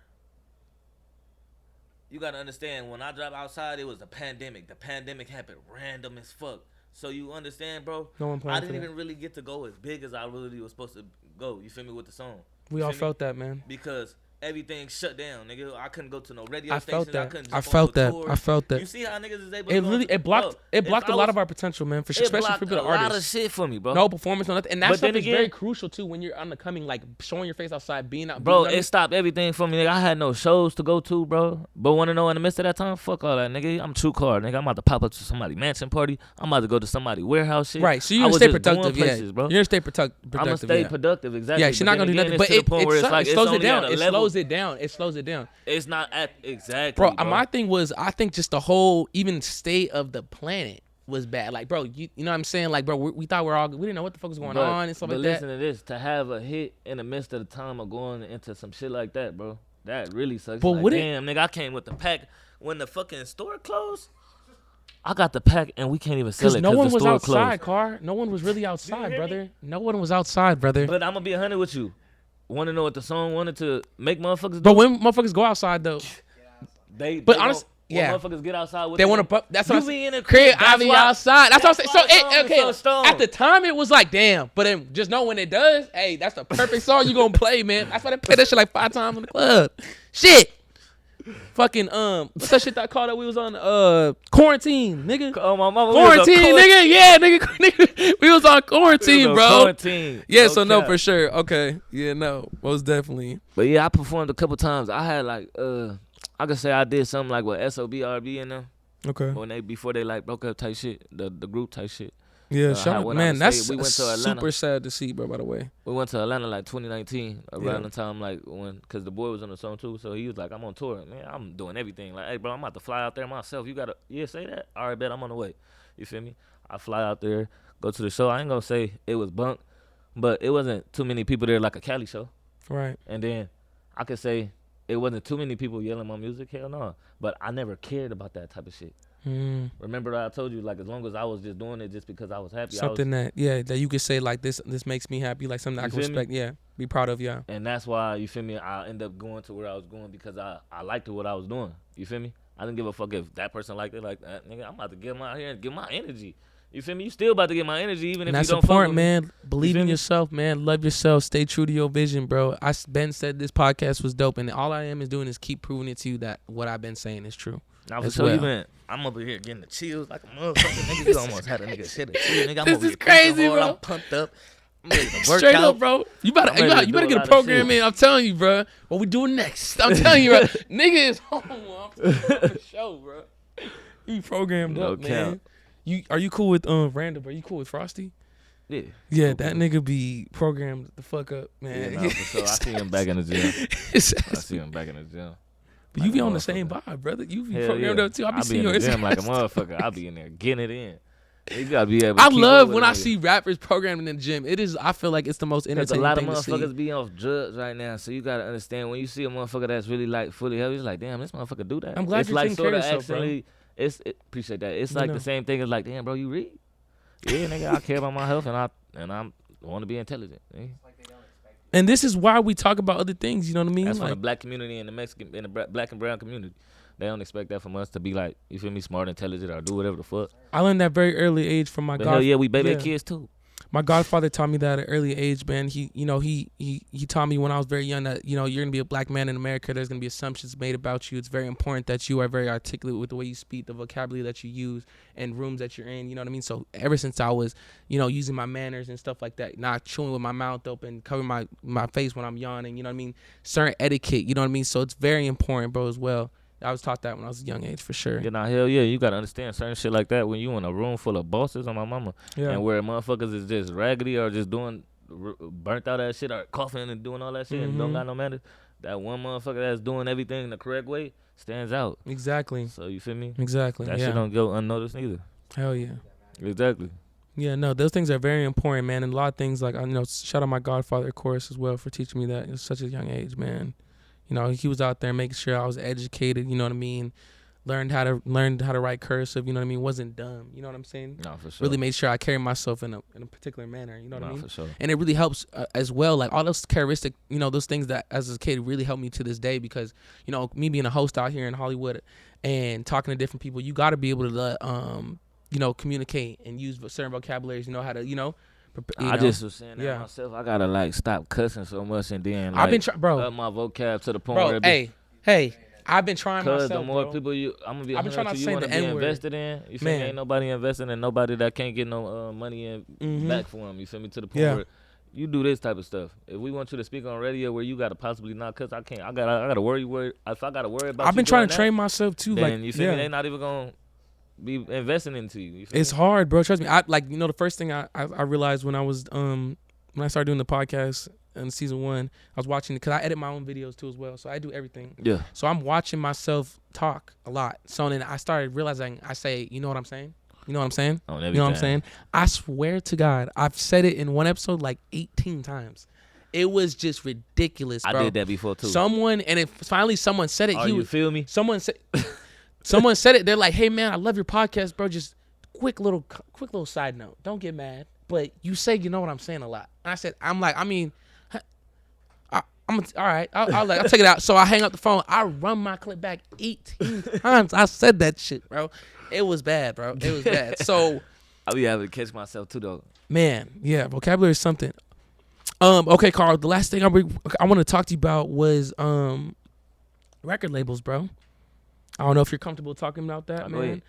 you gotta understand when I dropped outside, it was a pandemic. The pandemic happened random as fuck. So you understand, bro? No one planned I for didn't that. even really get to go as big as I really was supposed to go. You feel me with the song? We You all feel me? felt that, man. Because everything shut down, nigga. I couldn't go to no radio I stations. felt that. couldn't I jump felt on no that. tours. I felt that. You see how niggas is able It to go really to- it blocked Bro, it blocked if a I lot was- of our potential, man. For it especially blocked for the a lot of artists. shit for me, bro. No performance, no nothing, and that But stuff then is very again- crucial too when you're on the coming, like showing your face outside, being out. Bro, being it stopped everything for me, nigga. I had no shows to go to, bro. But want to know in the midst of that time? Fuck all that, nigga. I'm true card, nigga. I'm about to pop up to somebody's mansion party. I'm about to go to somebody's warehouse shit. right. So I you're gonna was stay just going productive, places, yeah. bro. You're gonna stay productive. I'm gonna stay yeah. productive, exactly. Yeah, she's not then gonna do again, nothing, it's but to the point where it's like, it's slows it only at down. a It level- slows it down. It slows it down. It's not at exactly, Bro, bro. my thing was, I think just the whole even state of the planet was bad. Like, bro, you know what I'm saying? Like, bro, we thought we didn't know what the fuck was going on and stuff but like listen that. to this: to have a hit in the midst of the time of going into some shit like that, bro, that really sucks. But Like, would it- damn, nigga, I came with the pack when the fucking store closed. I got the pack and we can't even sell Because it no one the was store outside, closed. Car. No one was really outside, hear me? brother. No one was outside, brother. But I'm gonna be 100 with you. Want to know what the song wanted to make motherfuckers do? But when motherfuckers go outside, though, But honest- yeah. motherfuckers get outside with they want to. That's what You I'm be in a crib. that's I be why- outside. That's what I'm saying. So why the song is okay. so strong. At the time, it was like, damn. But then just know when it does, hey, that's the perfect song you gonna play, man. That's why they play that shit like 5 times in the club. Shit. Fucking what's that shit that I called that we was on quarantine, nigga. Oh my mama, we was on Quarantine, nigga. Yeah, nigga. We was on quarantine, on bro. quarantine. Yeah, No so no, cap. for sure. Okay. Yeah, no, most definitely. But yeah, I performed a couple times. I had like I could say I did something like with SOBRB in them Okay. when they before they like broke up type shit, the group type shit. Yeah, I shout out, went out man. of That's state. We went to Atlanta. super sad to see, bro. By the way. We went to Atlanta like 2019 around Yeah. the time like when, cause the boy was on the song too, so he was like, I'm on tour, man. I'm doing everything. Like, hey, bro, I'm about to fly out there myself. You gotta, say that. All right, bet I'm on the way. You feel me? I fly out there, go to the show. I ain't gonna say it was bunk, but it wasn't too many people there like a Cali show. Right. And then I could say it wasn't too many people yelling my music. Hell no. But I never cared about that type of shit. Mm. Remember that I told you, like, as long as I was just doing it just because I was happy. Something that you could say like this makes me happy, like something I You can feel me? respect. Yeah, be proud of. Yeah. And that's why, you feel me, I end up going to where I was going because I liked what I was doing. You feel me? I didn't give a fuck if that person liked it like that. Nigga, I'm about to get out here and get my energy. You feel me? You still about to get my energy even And if that's you don't fuck important, with me. man. Believe feel in me? yourself, man. Love yourself. Stay true to your vision, bro. Ben said this podcast was dope, and all I am is doing is keep proving it to you that what I've been saying is true. Now for as sure, well. you been. I'm over here getting the chills like a motherfucker. Nigga, you almost had a nigga shit a chill. Nigga, I'm This over is here crazy, thinking hard. bro. I'm pumped up. I'm ready to work Straight out. up, bro. You I'm ready to better do a get a lot of program shit. in. I'm telling you, bro. What we doing next? I'm telling you, bro. Nigga is home. I'm for the show, bro. You programmed No up, man. Are you cool with Randall? Are you cool with Frosty? Yeah. Yeah, that nigga be programmed the fuck up, man. Yeah, no, for sure. I see him back in the gym. I see him back in the gym. But you be Like a on the same motherfucker. vibe, brother. You be Hell programmed yeah. up too. I be I seeing in your the gym like a Instagram. motherfucker. I be in there getting it in. You gotta be able to I keep love up with when it, I nigga. see rappers programming in the gym. It is. I feel like it's the most Cause a entertaining lot of thing to see. motherfuckers be off drugs right now, so you gotta understand when you see a motherfucker that's really like fully healthy, it's like, damn, this motherfucker do that. I'm glad it's you're like taking care sort of of yourself, bro. accidentally. Appreciate that. It's You like know. the same thing as like, damn, bro, you read? Yeah, nigga, I care about my health and I want to be intelligent. Nigga. And this is why we talk about other things. You know what I mean? That's from the Like, black community and the Mexican and the black and brown community. They don't expect that from us to be like, you feel me, smart, intelligent, or do whatever the fuck. I learned that very early age from my But hell yeah, we baby yeah. kids too. My godfather taught me that at an early age, man. He taught me when I was very young that, you're going to be a black man in America. There's going to be assumptions made about you. It's very important that you are very articulate with the way you speak, the vocabulary that you use, and rooms that you're in. You know what I mean? So ever since I was, using my manners and stuff like that, not chewing with my mouth open, covering my face when I'm yawning, you know what I mean? Certain etiquette, you know what I mean? So it's very important, bro, as well. I was taught that when I was a young age, for sure. Yeah, nah, hell yeah, you gotta understand certain shit like that when you in a room full of bosses on my mama, Yeah. and where motherfuckers is just raggedy or just doing burnt out ass shit or coughing and doing all that shit and don't got no manners. That one motherfucker that's doing everything the correct way stands out. Exactly. So you feel me? Exactly. That yeah. shit don't go unnoticed neither. Hell yeah. Exactly. Yeah, no, those things are very important, man. And a lot of things, like, shout out my godfather, of course, as well, for teaching me that at such a young age, man. He was out there making sure I was educated, you know what I mean? Learned how to write cursive, you know what I mean? Wasn't dumb, you know what I'm saying? No, for sure. Really made sure I carried myself in a particular manner, you know what I mean? For sure. And it really helps as well, like all those characteristic, those things that as a kid really helped me to this day because, me being a host out here in Hollywood and talking to different people, you got to be able to, communicate and use certain vocabularies, how to, I just was saying that myself. I gotta like stop cussing so much and then like, I've been bro, up my vocab to the point where bro, hey, I've been trying myself, the more bro. people I'm gonna be I've been trying not to you say want to the be N-word. invested in. You feel me? Ain't nobody investing in nobody that can't get no money in back for them. You feel me? To the point where you do this type of stuff. If we want you to speak on radio where you gotta possibly not cuss, I can't. I gotta worry. If I gotta worry about, I've been you trying doing to train that, myself too. then Like, you feel me? They not even gonna be investing into you. You feel it's me? hard, bro. Trust me. The first thing I realized when I was when I started doing the podcast in season 1, I was watching it because I edit my own videos too as well. So I do everything. Yeah. So I'm watching myself talk a lot. So then I started realizing I say, you know what I'm saying? You know what I'm saying? On You know what I'm saying? I swear to God, I've said it in one episode like 18 times. It was just ridiculous, bro. I did that before too. Someone said it. Oh, you feel me? Someone said it. They're like, "Hey man, I love your podcast, bro. Just quick little side note. Don't get mad, but you say you know what I'm saying a lot." And I said, "I'm all right. I'll take it out." So I hang up the phone. I run my clip back 18 times. I said that shit, bro. It was bad, bro. It was bad. So I be having to catch myself too though. man, yeah, vocabulary is something. Okay, Carl. The last thing I want to talk to you about was record labels, bro. I don't know if you're comfortable talking about that, man.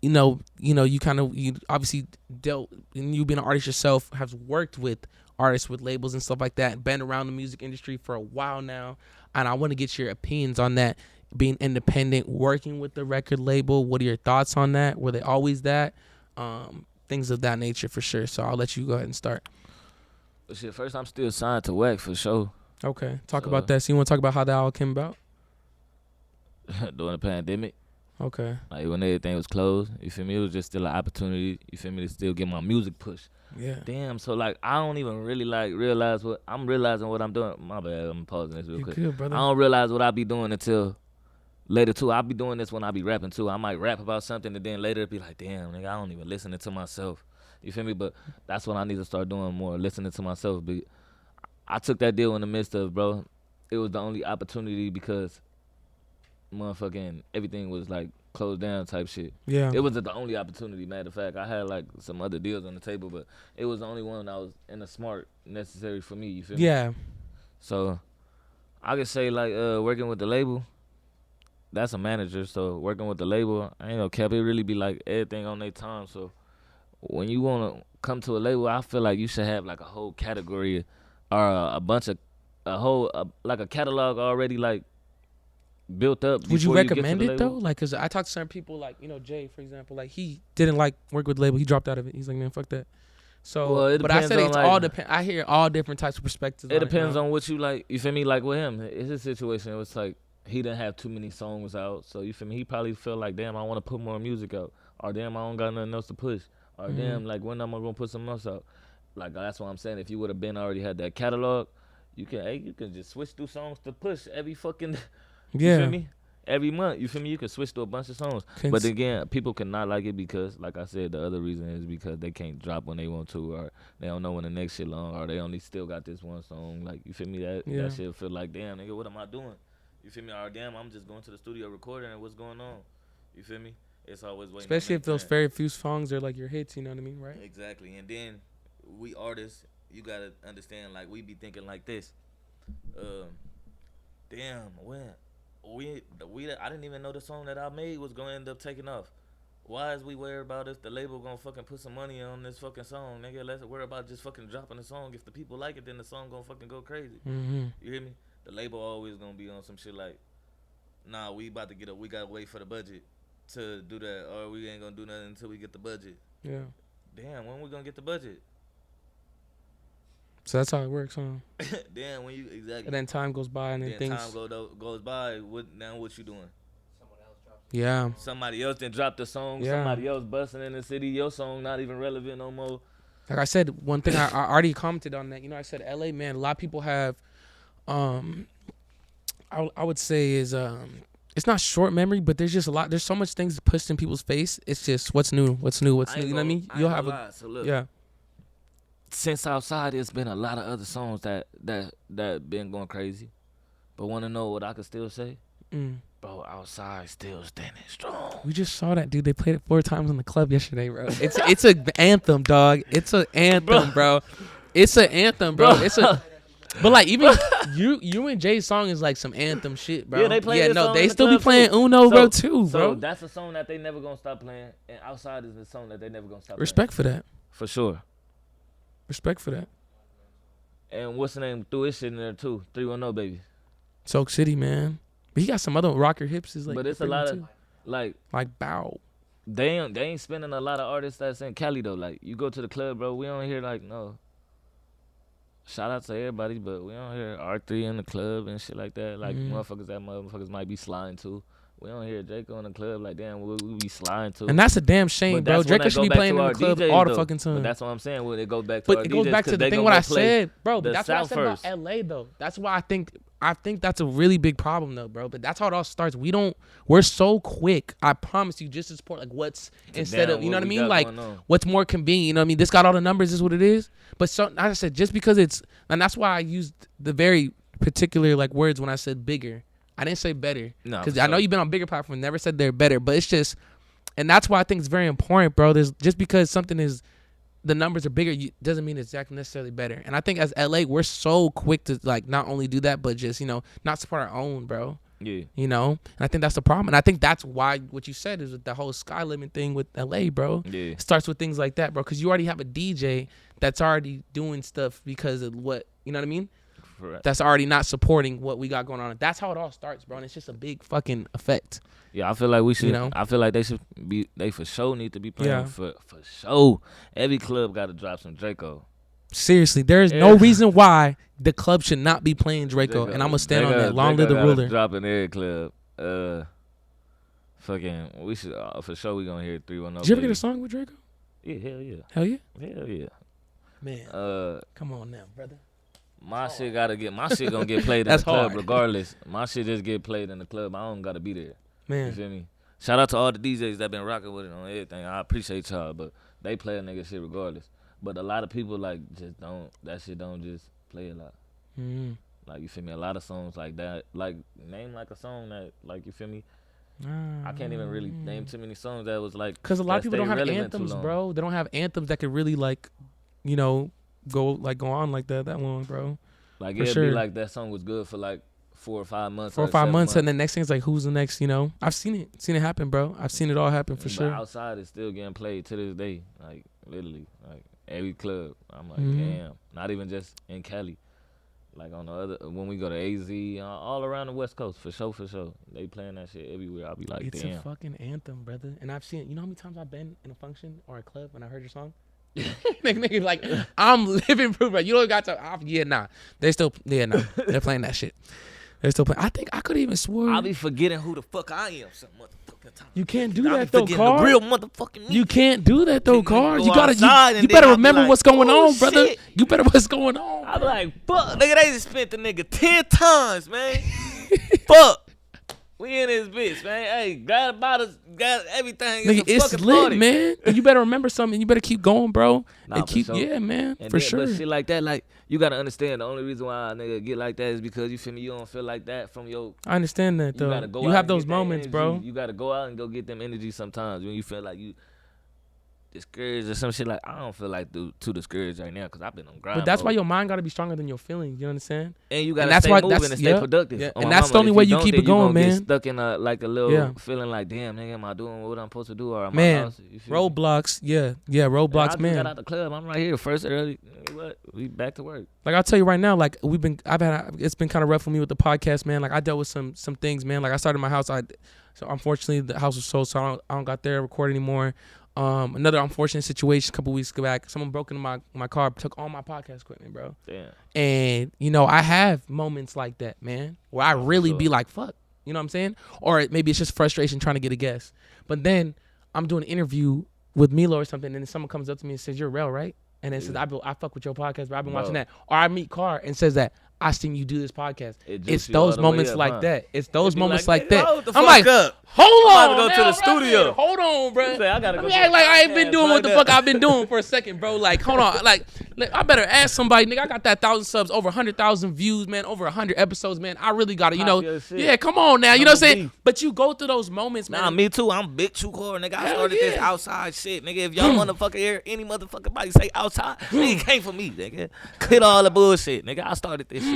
You obviously dealt, and you being an artist yourself, have worked with artists with labels and stuff like that, been around the music industry for a while now, and I want to get your opinions on that. Being independent, working with the record label, what are your thoughts on that? Were they always that? Things of that nature, for sure. So I'll let you go ahead and start. But shit, first I'm still signed to Wack for sure. Okay, talk about that. So you want to talk about how that all came about? During the pandemic. Okay. Like when everything was closed, you feel me? It was just still an opportunity, you feel me, to still get my music pushed. Yeah. Damn, so like I don't even really like realize what I'm realizing what I'm doing. My bad, I'm pausing this real You're quick. good, brother. I don't realize what I be doing until later too. I'll be doing this when I be rapping too. I might rap about something and then later be like, damn, nigga, I don't even listen to myself. You feel me? But that's what I need to start doing more, listening to myself. But I took that deal in the midst of, bro, it was the only opportunity because motherfucking everything was like closed down type shit. Yeah. It wasn't the only opportunity, matter of fact. I had like some other deals on the table, but it was the only one that was in the smart necessary for me, you feel me? Yeah. So I could say like working with the label, that's a manager. So working with the label, I ain't gonna cap, it really be like everything on their time. So when you wanna come to a label, I feel like you should have like a whole category or like a catalog already like built up. Would you before get to recommend the it though? label. Like, cause I talked to certain people, like Jay, for example, like he didn't like work with the label. He dropped out of it. He's like, man, fuck that. So, Well, it but I depends said on, it's like- all depend. I hear all different types of perspectives. It depends on what you like. You feel me? Like with him, it's his situation. It was like he didn't have too many songs out, so you feel me? He probably felt like, damn, I want to put more music out. or damn, I don't got nothing else to push, or damn, like when am I gonna put something else out? Like that's what I'm saying. If you would have been already had that catalog, you can just switch through songs to push every fucking. You feel Yeah. me? Every month, you feel me? You can switch to a bunch of songs. But again, people cannot like it because, like I said, the other reason is because they can't drop when they want to, or they don't know when the next shit long, or they only still got this one song. Like, you feel me? That shit feel like, damn, nigga, what am I doing? You feel me? Or damn, I'm just going to the studio recording and what's going on? You feel me? It's always waiting. Especially if those very few songs are like your hits, you know what I mean, right? Exactly. And then we artists, you gotta understand, like we be thinking like this. Damn, when I didn't even know the song that I made was gonna end up taking off. Why is we worried about if the label gonna fucking put some money on this fucking song, nigga? Let's worry about just fucking dropping the song. If the people like it, then the song gonna fucking go crazy. Mm-hmm. You hear me? The label always gonna be on some shit like, nah, we about to get up. We gotta wait for the budget to do that, or we ain't gonna do nothing until we get the budget. Yeah. Damn, when we gonna get the budget? So that's how it works, huh? Damn, when you exactly. And then time goes by, and then things. Time goes by. What you doing? Yeah. Somebody else then dropped the song. Yeah. Somebody else busting in the city. Your song not even relevant no more. Like I said, one thing I already commented on that. You know, I said LA, man. A lot of people have, I would say is it's not short memory, but there's just a lot. There's so much things pushed in people's face. It's just what's new. You know what I mean? You'll have so look, yeah. Since Outside, it's been a lot of other songs that been going crazy. But want to know what I could still say? Bro, Outside still standing strong. We just saw that, dude. They played it 4 times in the club yesterday, bro. It's an anthem, dog. It's an anthem, bro. It's an anthem, bro. It's a. But like even you and Jay's song is like some anthem shit, bro. Yeah, they play this song they in the still be club playing too. Uno, bro, too, so bro. That's a song that they never gonna stop playing, and Outside is the song that they never gonna stop. Respect for that. For sure. Respect for that. And what's the name? Threw his shit in there too. 310 baby. Soak City, man. But he got some other rocker hips. Is like, but it's a lot of like Bow. They ain't spending a lot of artists that's in Cali though. Like you go to the club, bro. We don't hear like no. Shout out to everybody, but we don't hear R3 in the club and shit like that. Like motherfuckers might be sliding too. We don't hear Draco in the club like damn. We be sliding too. And that's a damn shame, bro. Draco should be playing in the club DJs, all though. the fucking time. But that's what I'm saying. When it goes back to but our it goes DJs, back to the thing what I said, bro. But that's what I said first. about LA though. That's why I think that's a really big problem though, bro. But that's how it all starts. We're so quick. I promise you, just to support like what's instead of, you know what I mean? Like what's more convenient, you know what I mean? This got all the numbers, this is what it is. But so like I said, just because it's, and that's why I used the very particular like words when I said bigger. I didn't say better. No. Because I know you've been on bigger platforms, never said they're better. But it's just, and that's why I think it's very important, bro. There's just because something is, the numbers are bigger, doesn't mean it's exactly necessarily better. And I think as LA, we're so quick to like not only do that, but just, you know, not support our own, bro. Yeah. You know? And I think that's the problem. And I think that's why what you said is with the whole sky limit thing with LA, bro. Yeah. It starts with things like that, bro. Because you already have a DJ that's already doing stuff because of what, you know what I mean? Correct. That's already not supporting what we got going on. That's how it all starts, bro. And it's just a big fucking effect. Yeah, I feel like we should. You know? I feel like they for sure need to be playing for sure. Every club got to drop some Draco. Seriously, there is no reason why the club should not be playing Draco, and I'm gonna stand on that. Long live the ruler. Drop in every club. Fucking, we should for sure. We gonna hear 310. Did you ever get a song with Draco? Yeah, hell yeah. Hell yeah. Hell yeah. Man, come on now, brother. My shit gonna get played in the club regardless. My shit just get played in the club. I don't gotta be there. Man, you feel me? Shout out to all the DJs that been rocking with it on everything. I appreciate y'all, but they play a nigga shit regardless. But a lot of people like just don't. That shit don't just play a lot. Mm-hmm. Like you feel me? A lot of songs like that. Like name like a song that like you feel me? I can't even really name too many songs that was like. Because a lot of people don't have anthems, bro. They don't have anthems that could really like, you know, go on like that long, bro. Like it'd be like that song was good for like 4 or 5 months. 4 or 5 months, and the next thing's like, who's the next? You know, I've seen it happen, bro. I've seen it all happen for sure. Outside is still getting played to this day, like literally, like every club. I'm like, damn. Not even just in Cali, like on the other when we go to AZ, all around the West Coast, for sure. They playing that shit everywhere. I'll be like, it's damn. a fucking anthem, brother. And I've seen it. You know how many times I've been in a function or a club and I heard your song? Niggas like, I'm living proof, bro. You don't got to. Nah. They're playing that shit. They're still playing. I think I could even swore. I'll be forgetting who the fuck I am. Some motherfucker. You can't do I be that though, forgetting Car. the real motherfucking me. You can't do that though, Nigga, Car. go You gotta, outside you and better then I be remember like, what's going oh, on, brother. shit. You better what's going on. I be like, fuck, nigga, they just spent the nigga 10 times, man. Fuck. We in this bitch, man. Hey, got about us, got everything. Nigga, It's a it's fucking lit, party. man. And you better remember something. You better keep going, bro. Nah, and for keep, sure. yeah, man, And for then, sure. But shit like that, like, you gotta understand the only reason why a nigga get like that is because you feel me, you don't feel like that from your. I understand that You though. gotta go You out have and those get that moments, energy. bro. You gotta go out and go get them energy sometimes when you feel like you discouraged or some shit. Like, I don't feel like too discouraged right now because I've been on grind. But that's why mode. your mind got to be stronger than your feelings. You understand? And you gotta that's stay why- moving that's- and stay yeah, productive. yeah. On And my that's the mama, only if way you don't, keep then it going, gonna get man. stuck in a like a little Yeah. feeling like, damn, nigga, am I doing what I'm supposed to do or am I Man, lost? You feel me? roadblocks, yeah, roadblocks, I just man. got out the club. I'm right here first early. What? We back to work. Like I'll tell you right now, like it's been kind of rough for me with the podcast, man. Like I dealt with some things, man. Like I started my house, so unfortunately the house was sold, so I don't got there to record anymore. Another unfortunate situation a couple weeks back, someone broke into my car, took all my podcast equipment, bro. Damn. And I have moments like that, man, where I really sure. be like, fuck, you know what I'm saying? Or maybe it's just frustration trying to get a guest. But then I'm doing an interview with Milo or something, and then someone comes up to me and says, "You're Rel, right?" And it says, I fuck with your podcast, but I've been watching that. Or I meet Carr and says that, I seen you do this podcast. It's those moments like that. It's those moments like that. I'm like, hold on, go to the studio. Hold on, bro. Say, I gotta go Let me to act the like I ain't been podcast doing right what the now. fuck I've been doing for a second, bro. Like, hold on. Like, I better ask somebody, nigga. I got that 1,000 subs, over 100,000 views, man, over 100 episodes, man. I really got to, Pop your shit. yeah, come on now. You know what I'm saying? beef. But you go through those moments, man. Nah, me too. I'm big true core, nigga. I Hell started this yeah. outside shit, nigga. If y'all motherfucker hear any motherfucker body say outside, nigga came for me, nigga. Quit all the bullshit, nigga. I started this shit.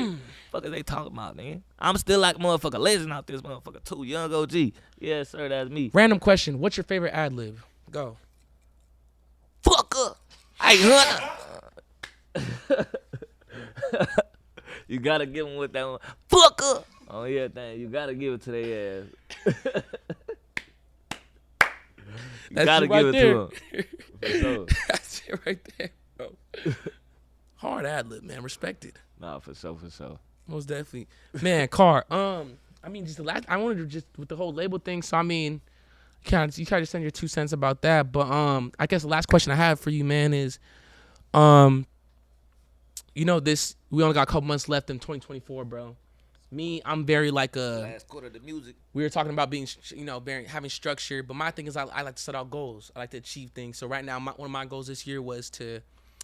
Fuck is they talking about, nigga? I'm still like motherfucker legend out this motherfucker too. Young OG. Yes, sir, that's me. Random question. What's your favorite ad lib? Go. Fuck up. Hey, Hunter. You gotta give him with that one. Fuck up. Oh, yeah, thing. You gotta give it to their ass. You That's gotta you right give there. it to him. For sure. That's it right there, bro. Hard ad lib, man. Respected. Nah, for sure, for sure. Most definitely. Man, Carr. I mean, just the last. I wanted to just with the whole label thing. So I mean, you kind of send your 2 cents about that. But I guess the last question I have for you, man, is, this we only got a couple months left in 2024, bro. Me, I'm very like Last quarter of the music. we were talking about being, having structure. But my thing is, I like to set out goals. I like to achieve things. So right now, one of my goals this year was to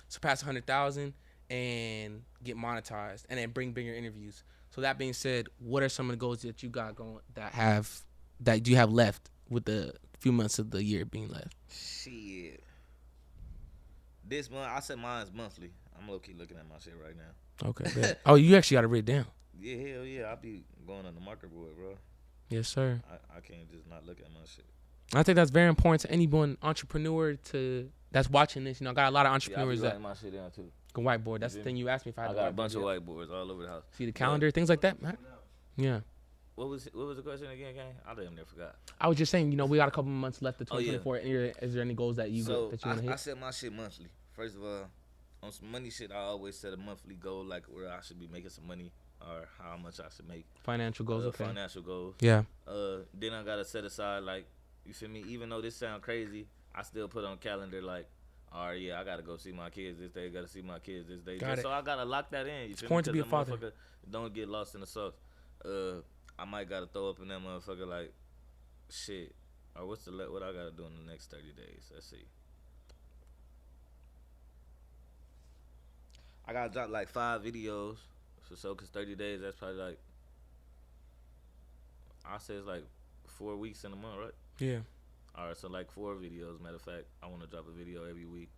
surpass 100,000 and get monetized, and then bring bigger interviews. So that being said, what are some of the goals that you got going that you have left with the few months of the year being left? Shit. This month, I said mine's monthly. I'm low key looking at my shit right now. Okay. Bet. Oh, you actually got it written down. Yeah, hell yeah. I be going on the market board, bro. Yes, sir. I can't just not look at my shit. I think that's very important to anyone entrepreneur that's watching this. I got a lot of Yeah, I be entrepreneurs that writing my shit down too. can whiteboard. That's the Yeah. thing you asked me if I had I the got a whiteboard, bunch of yeah. whiteboards all over the house. See the calendar, things like that, man. Yeah. What was the question again, gang? I damn near forgot. I was just saying, we got a couple months left to Oh, yeah. 2024. Is there any goals that you want to I hit? set my shit monthly. First of all, on some money shit, I always set a monthly goal, like where I should be making some money or how much I should make. Financial goals, okay. Financial goals. Yeah. Then I gotta set aside, like, you feel me? Even though this sound crazy, I still put on calendar like, all right, yeah, I gotta go see my kids this day. Gotta see my kids this day. Got it. So I gotta lock that in. You feel important to me? be a father. Motherfucker don't get lost in the sauce. I might gotta throw up in that motherfucker like, shit. Or what I gotta do in the next 30 days? Let's see. I gotta drop like 5 videos for so, cause 30 days, that's probably like, I say it's like 4 weeks in a month, right? Yeah. All right, so like 4 videos. Matter of fact, I want to drop a video every week.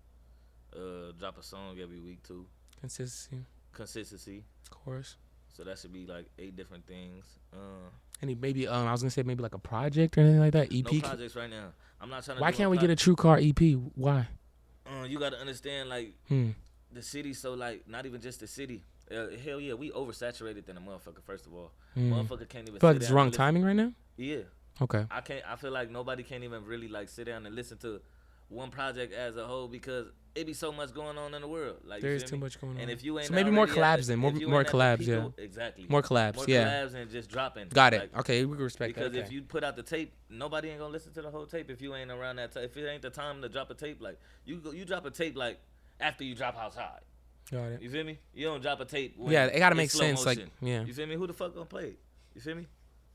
Drop a song every week too. Consistency. Of course. So that should be like 8 different things. Maybe I was gonna say maybe like a project or anything like that. EP. No projects right now. I'm not trying to. Why can't we get a True Car EP? Why? You gotta understand, like, the city. So like, not even just the city. Hell yeah, we oversaturated than a motherfucker. First of all, motherfucker can't even. Feel like sit it's down wrong and listen. timing right now. Yeah. Okay. I feel like nobody can't even really like sit down and listen to one project as a whole because it be so much going on in the world. Like There you is feel too me? much going on. And if you ain't So maybe more already at collabs the- then. if you More ain't at the collabs, peak yeah. of- exactly. More collabs, More yeah. collabs and just dropping. Got it. Like, Okay, we can respect because that. if you put out the tape, nobody ain't gonna listen to the whole tape if you ain't around that time. If it ain't the time to drop a tape, like you drop a tape like after you drop outside. Got it. You feel me? You don't drop a tape. When Yeah, it gotta it's make slow sense. Like, motion. yeah. You feel me? Who the fuck gonna play it? You feel me?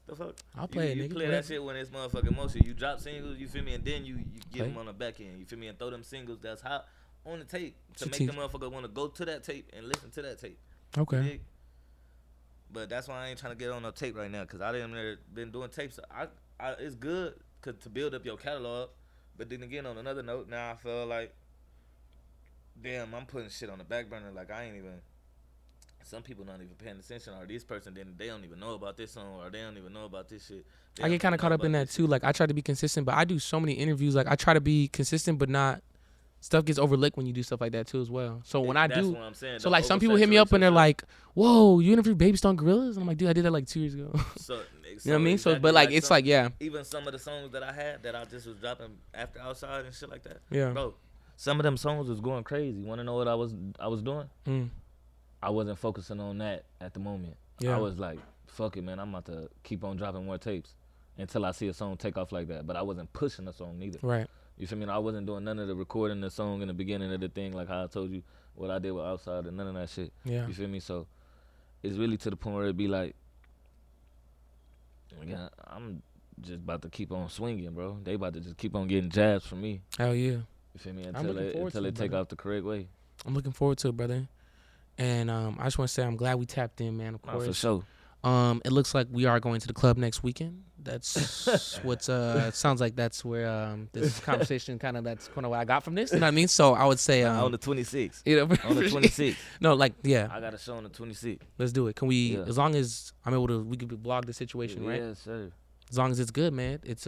The fuck? I'll play it, You nigga. play Whatever. that shit when it's motherfucking motion. You drop singles, you feel me, and then you get Play. them on the back end. You feel me, and throw them singles that's hot on the tape to To make teach. the motherfucker want to go to that tape and listen to that tape. Okay. You dig? But that's why I ain't trying to get on no tape right now, cause I didn't been doing tapes. It's good to build up your catalog, but then again, on another note, now I feel like, damn, I'm putting shit on the back burner. Like I ain't even. Some people not even paying attention, or this person they don't even know about this song, or they don't even know about this shit. They I don't get kind even of caught know up in about that this too. shit. Like I try to be consistent, but I do so many interviews. Like I try to be consistent, but not. Stuff gets overlooked when you do stuff like that too as well. So when I That's do, what I'm saying. so Don't like some people hit me oversaturate up and they're yourself. like, "Whoa, you interviewed Baby Stone Gorillas?" And I'm like, "Dude, I did that like 2 years ago." So, You know what I mean? So, exactly but like it's some- like, yeah, even some of the songs that I had that I just was dropping after outside and shit like that. yeah. Bro, some of them songs was going crazy. Want to know what I was doing? Mm. I wasn't focusing on that at the moment. Yeah. I was like, fuck it, man. I'm about to keep on dropping more tapes until I see a song take off like that. But I wasn't pushing the song neither. Right. You feel me? I wasn't doing none of the recording the song in the beginning of the thing, like how I told you what I did with outside and none of that shit. Yeah. You feel me? So it's really to the point where it be like, yeah, I'm just about to keep on swinging, bro. They about to just keep on getting jabs from me. Hell yeah. You feel me? I'm Until looking forward to they it, take brother. off the correct way. I'm looking forward to it, brother. And I just want to say I'm glad we tapped in, man. Of Nah, course. for sure. It looks like we are going to the club next weekend. That's what's sounds like that's where this conversation kind of what I got from this. You know what I mean? So I would say On the 26th. you know, On the 26th. no, like yeah, I got a show on the 26th. let's do it. Can we? Yeah. As long as I'm able to, we could vlog the situation, right? Yes, sir. As long as it's good, man. It's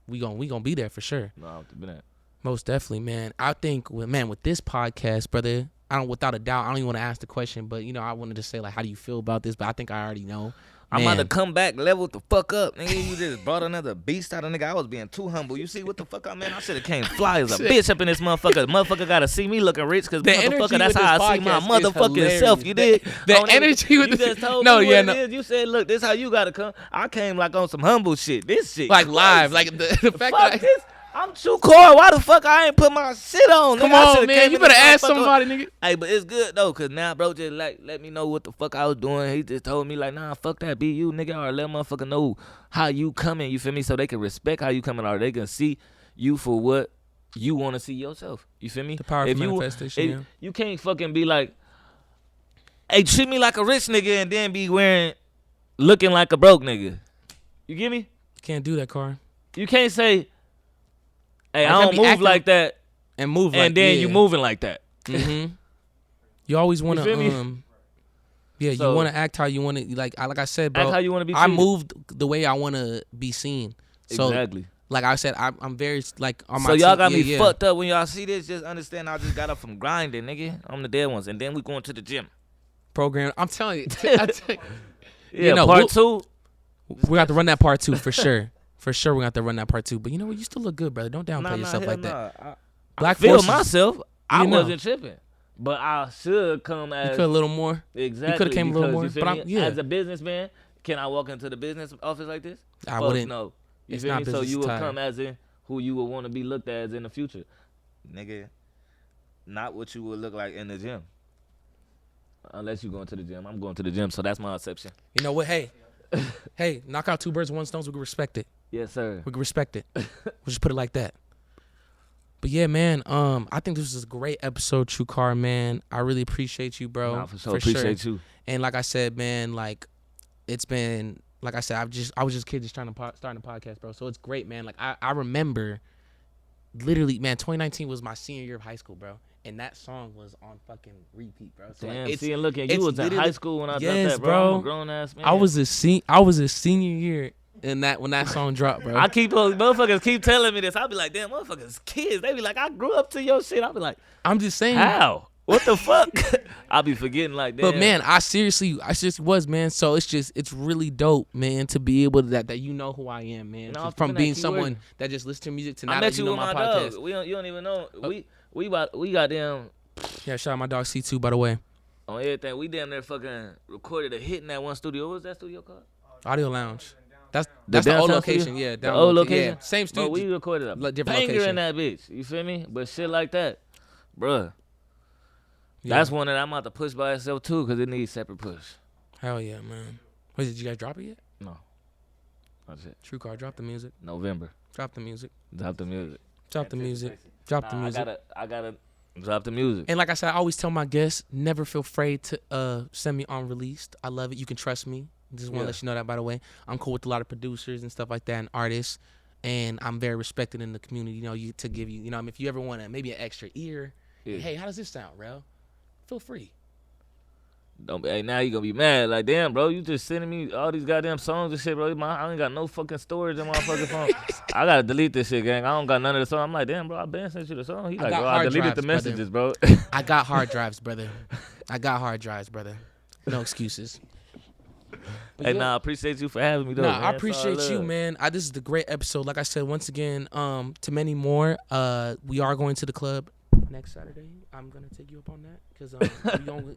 we gonna be there for sure. No, I've been at. Most definitely, man. I think, with this podcast, brother, without a doubt, I don't even want to ask the question, but I wanted to say like, how do you feel about this? But I think I already know. I'm about to Man. come back, level the fuck up, nigga. You just brought another beast out of nigga. I was being too humble. You see what the fuck I mean? I should have came fly as a bitch up in this motherfucker. Motherfucker gotta see me looking rich, cause The energy motherfucker, that's with how this I see my podcast is motherfucking self. You did. The energy with you this- just told No, me yeah, what no. it is. You said, look, this how you gotta come. I came like on some humble shit. This shit, Like crazy. live, like the fact Fuck that this. I'm too core. Why the fuck I ain't put my shit on? come nigga? I on, shoulda man, came you in better this ask motherfucker- somebody, nigga. Hey, but it's good though, cause now bro just like let me know what the fuck I was doing. He just told me like, nah, fuck that, be you, nigga, or let motherfucker know how you coming. You feel me? So they can respect how you coming, or they can see you for what you want to see yourself. You feel me? The power of If you- manifestation, yeah. You can't fucking be like, hey, treat me like a rich nigga and then be looking like a broke nigga. You get me? Can't do that, Car. You can't say, hey, I I can't don't be move acting- like that, And move like and then yeah. you moving like that. Mm-hmm. You always want feel me? to yeah, So- you want to act how you want to, like I said, bro. Act how you wanna be I treated. moved the way I want to be seen. So Exactly. like I said, I'm very like on my So y'all team- got me yeah. fucked up when y'all see this. Just understand, I just got up from grinding, nigga. I'm the dead ones, and then we going to the gym. program. I'm telling you, Yeah, know, part two. we got to run that part 2 for sure. For sure, we got to run that part 2. But you know what? You still look good, brother. Don't downplay yourself like that. I Black feel forces, myself. I you know. wasn't tripping, but I should come You as could a little more. exactly. coulda came a little because, more, you feel but me? I'm- yeah. As a businessman, can I walk into the business office like this? I Fuck wouldn't. No. You It's feel not me? So business you will attire. come as in who you would want to be looked at as in the future, nigga. Not what you would look like in the gym. Unless you going to the gym, I'm going to the gym, so that's my exception. You know what? Hey, hey, knock out 2 birds with 1 stone. We can respect it. Yes, sir. We can respect it. We'll just put it like that. But yeah, man. I think this was a great episode, True Car, man. I really appreciate you, bro. Nah, for sure. Appreciate you. And like I said, man, like it's been, like I said, I was just a kid just trying to starting a podcast, bro. So it's great, man. Like I remember, literally, man, 2019 was my senior year of high school, bro. And that song was on fucking repeat, bro. So Damn, like, see and look at it's you was in literally- high school when I dropped Yes, that, bro. I'm bro. a grown ass man. I was a senior year in that when that song dropped, bro. I keep motherfuckers keep telling me this. I be like, damn, motherfuckers, kids. They be like, I grew up to your shit. I be like, I'm just saying. how? What the fuck? I be forgetting like that. But man, I seriously was, man. So it's really dope, man, to be able to that you know who I am, man. No, I'm From feeling being that someone keyword. that just listens to music to now I that met you you know with my my podcast. dog. You don't even know. We got them Yeah, shout out my dog C2, by the way. on everything. We damn near fucking recorded a hit in that one studio. What was that studio called? Audio Lounge. That's the old downtown location. studio? Yeah, The down old location. Yeah, location? same Bro, studio. we recorded a different banger location. in that bitch. You feel me? But shit like that, bruh. Yeah. That's one that I'm about to push by itself too, cause it needs separate push. Hell yeah, man. Wait, did you guys drop it yet? No, that's it. True Car, drop the music. November. Drop the music. Drop the music. Drop the music. Drop the music. I gotta drop the music. And like I said, I always tell my guests, never feel afraid to send me unreleased. I love it. You can trust me. Just want to let you know that, by the way. I'm cool with a lot of producers and stuff like that and artists. And I'm very respected in the community, to give you, if you ever want maybe an extra ear. Yeah. Hey, how does this sound, Rel? Feel free. Hey, now you gonna be mad. Like, damn, bro, you just sending me all these goddamn songs and shit, bro. I ain't got no fucking storage in my fucking phone. I gotta delete this shit, gang. I don't got none of the song. I'm like, damn, bro, I been sent you the song. He like, bro, I deleted the messages, bro. I got hard drives, brother. No excuses. Hey, I appreciate you for having me, though. Nah, man. I appreciate you, man. This is the great episode. Like I said, once again, to many more. We are going to the club next Saturday. I'm gonna take you up on that because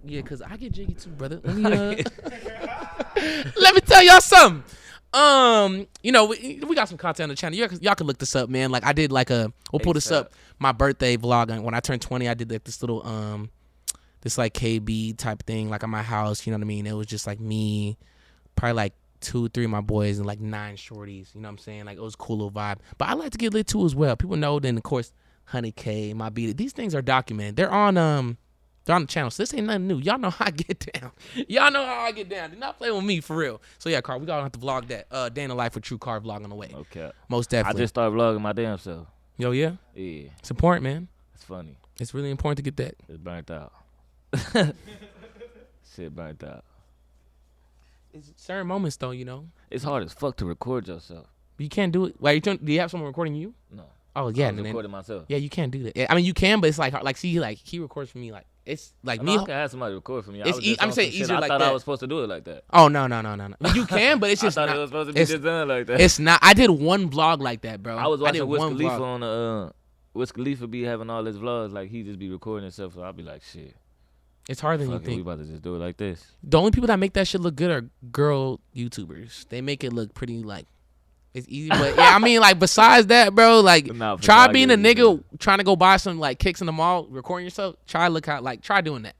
because I get jiggy too, brother. Let me tell y'all something. We got some content on the channel. Y'all can look this up, man. Like I did we'll pull this up. My birthday vlog when I turned 20, I did this little this like KB type thing like at my house. You know what I mean? It was just like me, probably like 2-3 of my boys and like 9 shorties. You know what I'm saying? Like it was a cool little vibe. But I like to get lit too as well. People know. Then of course, Honey K, my beat. These things are documented. They're on the channel. So this ain't nothing new. Y'all know how I get down. Do not play with me for real. So yeah, Carl, we gotta have to vlog that. Day in the life with True Car vlog on the way. Okay. Most definitely. I just started vlogging my damn self. Yo, yeah. Yeah. It's important, man. It's funny. It's really important to get that. It's burnt out. Shit burnt out. It's certain moments though, It's hard as fuck to record yourself. You can't do it. Like, do you have someone recording you? No. Oh yeah, I was recording myself. Yeah, you can't do that. Yeah, I mean, you can, but it's he records for me. Like it's like me. I can have somebody record for me. I'm saying easier like that. I thought I was supposed to do it like that. Oh no. You can, but it's just I thought not, it was supposed to be just done like that. It's not. I did one vlog like that, bro. I was watching Wiz one Khalifa vlog. on the Wiz Khalifa be having all his vlogs. Like he just be recording himself. So I'll be like, shit. It's harder than you Fuck it, we think. about to just do it like this. The only people that make that shit look good are girl YouTubers. They make it look pretty like. It's easy, but yeah, I mean, like besides that, bro, like Nah, try being a nigga trying to go buy some like kicks in the mall, recording yourself. Try doing that.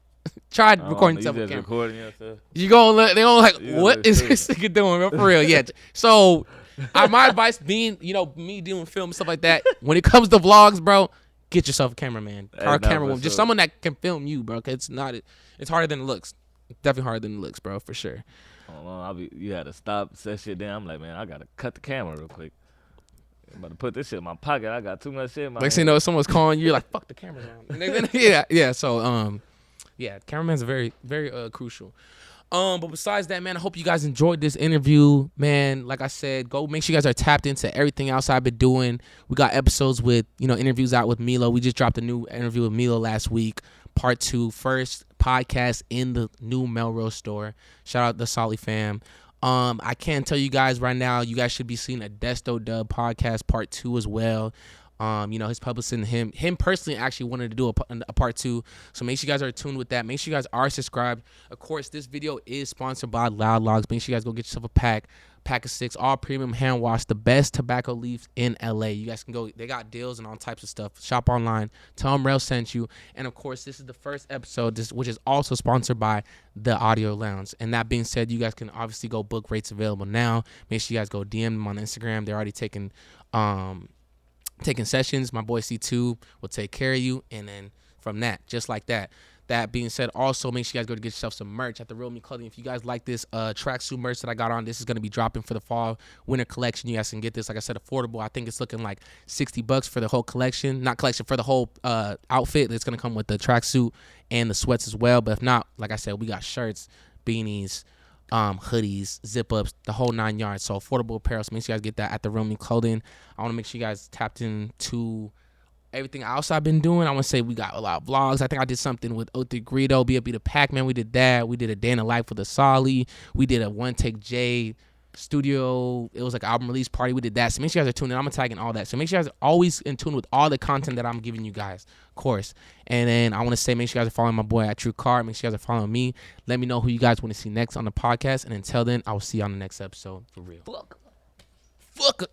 Try recording yourself with camera. Recording yourself. You gonna look, they gonna like, You what look is stupid. this nigga doing, bro? For real, yeah. So, my advice being, me doing film and stuff like that. When it comes to vlogs, bro, get yourself a cameraman, camerawoman, just someone that can film you, bro. Cause it's harder than it looks. Definitely harder than it looks, bro, for sure. You had to stop, set shit down. I'm like, man, I gotta cut the camera real quick. I'm about to put this shit in my pocket. I got too much shit in my Next thing you know, someone's calling you, you're like, fuck the camera's on. Yeah. So, cameraman's very, very crucial. But besides that, man, I hope you guys enjoyed this interview, man. Like I said, go make sure you guys are tapped into everything else I've been doing. We got episodes with, interviews out with Milo. We just dropped a new interview with Milo last week. Part 2, first podcast in the new Melrose store. Shout out the Solly fam. I can tell you guys right now, you guys should be seeing a Desto Dub podcast part 2 as well. His publicist, him personally actually wanted to do a part 2. So make sure you guys are tuned with that. Make sure you guys are subscribed. Of course, this video is sponsored by Loud Logs. Make sure you guys go get yourself a pack of 6, all premium hand wash, the best tobacco leaves in LA. You guys can go, they got deals and all types of stuff. Shop online, tell them Rel sent you. And of course, this is the first episode, which is also sponsored by the Audio Lounge. And that being said, you guys can obviously go book, rates available now. Make sure you guys go DM them on Instagram. They're already taking sessions. My boy C2 will take care of you, and then from that, just like that. That being said, also make sure you guys go to get yourself some merch at the Real Me Clothing. If you guys like this tracksuit merch that I got on, this is going to be dropping for the fall winter collection. You guys can get this, like I said, affordable. I think it's looking like $60 for the whole collection. Not collection, for the whole outfit. It's going to come with the tracksuit and the sweats as well. But if not, like I said, we got shirts, beanies, hoodies, zip ups, the whole 9 yards. So affordable apparel. So make sure you guys get that at the Real Me Clothing. I want to make sure you guys tapped into everything else I've been doing. I want to say we got a lot of vlogs. I think I did something with O3 Greedo, B.A.B. the Pac-Man. We did that. We did a day in the life with a Solly. We did a one take J studio. It was like album release party. We did that. So make sure you guys are tuned in. I'm tagging all that. So make sure you guys are always in tune with all the content that I'm giving you guys, of course. And then I want to say, make sure you guys are following my boy at True Car. Make sure you guys are following me. Let me know who you guys want to see next on the podcast. And until then, I will see you on the next episode for real. Fuck. Fuck.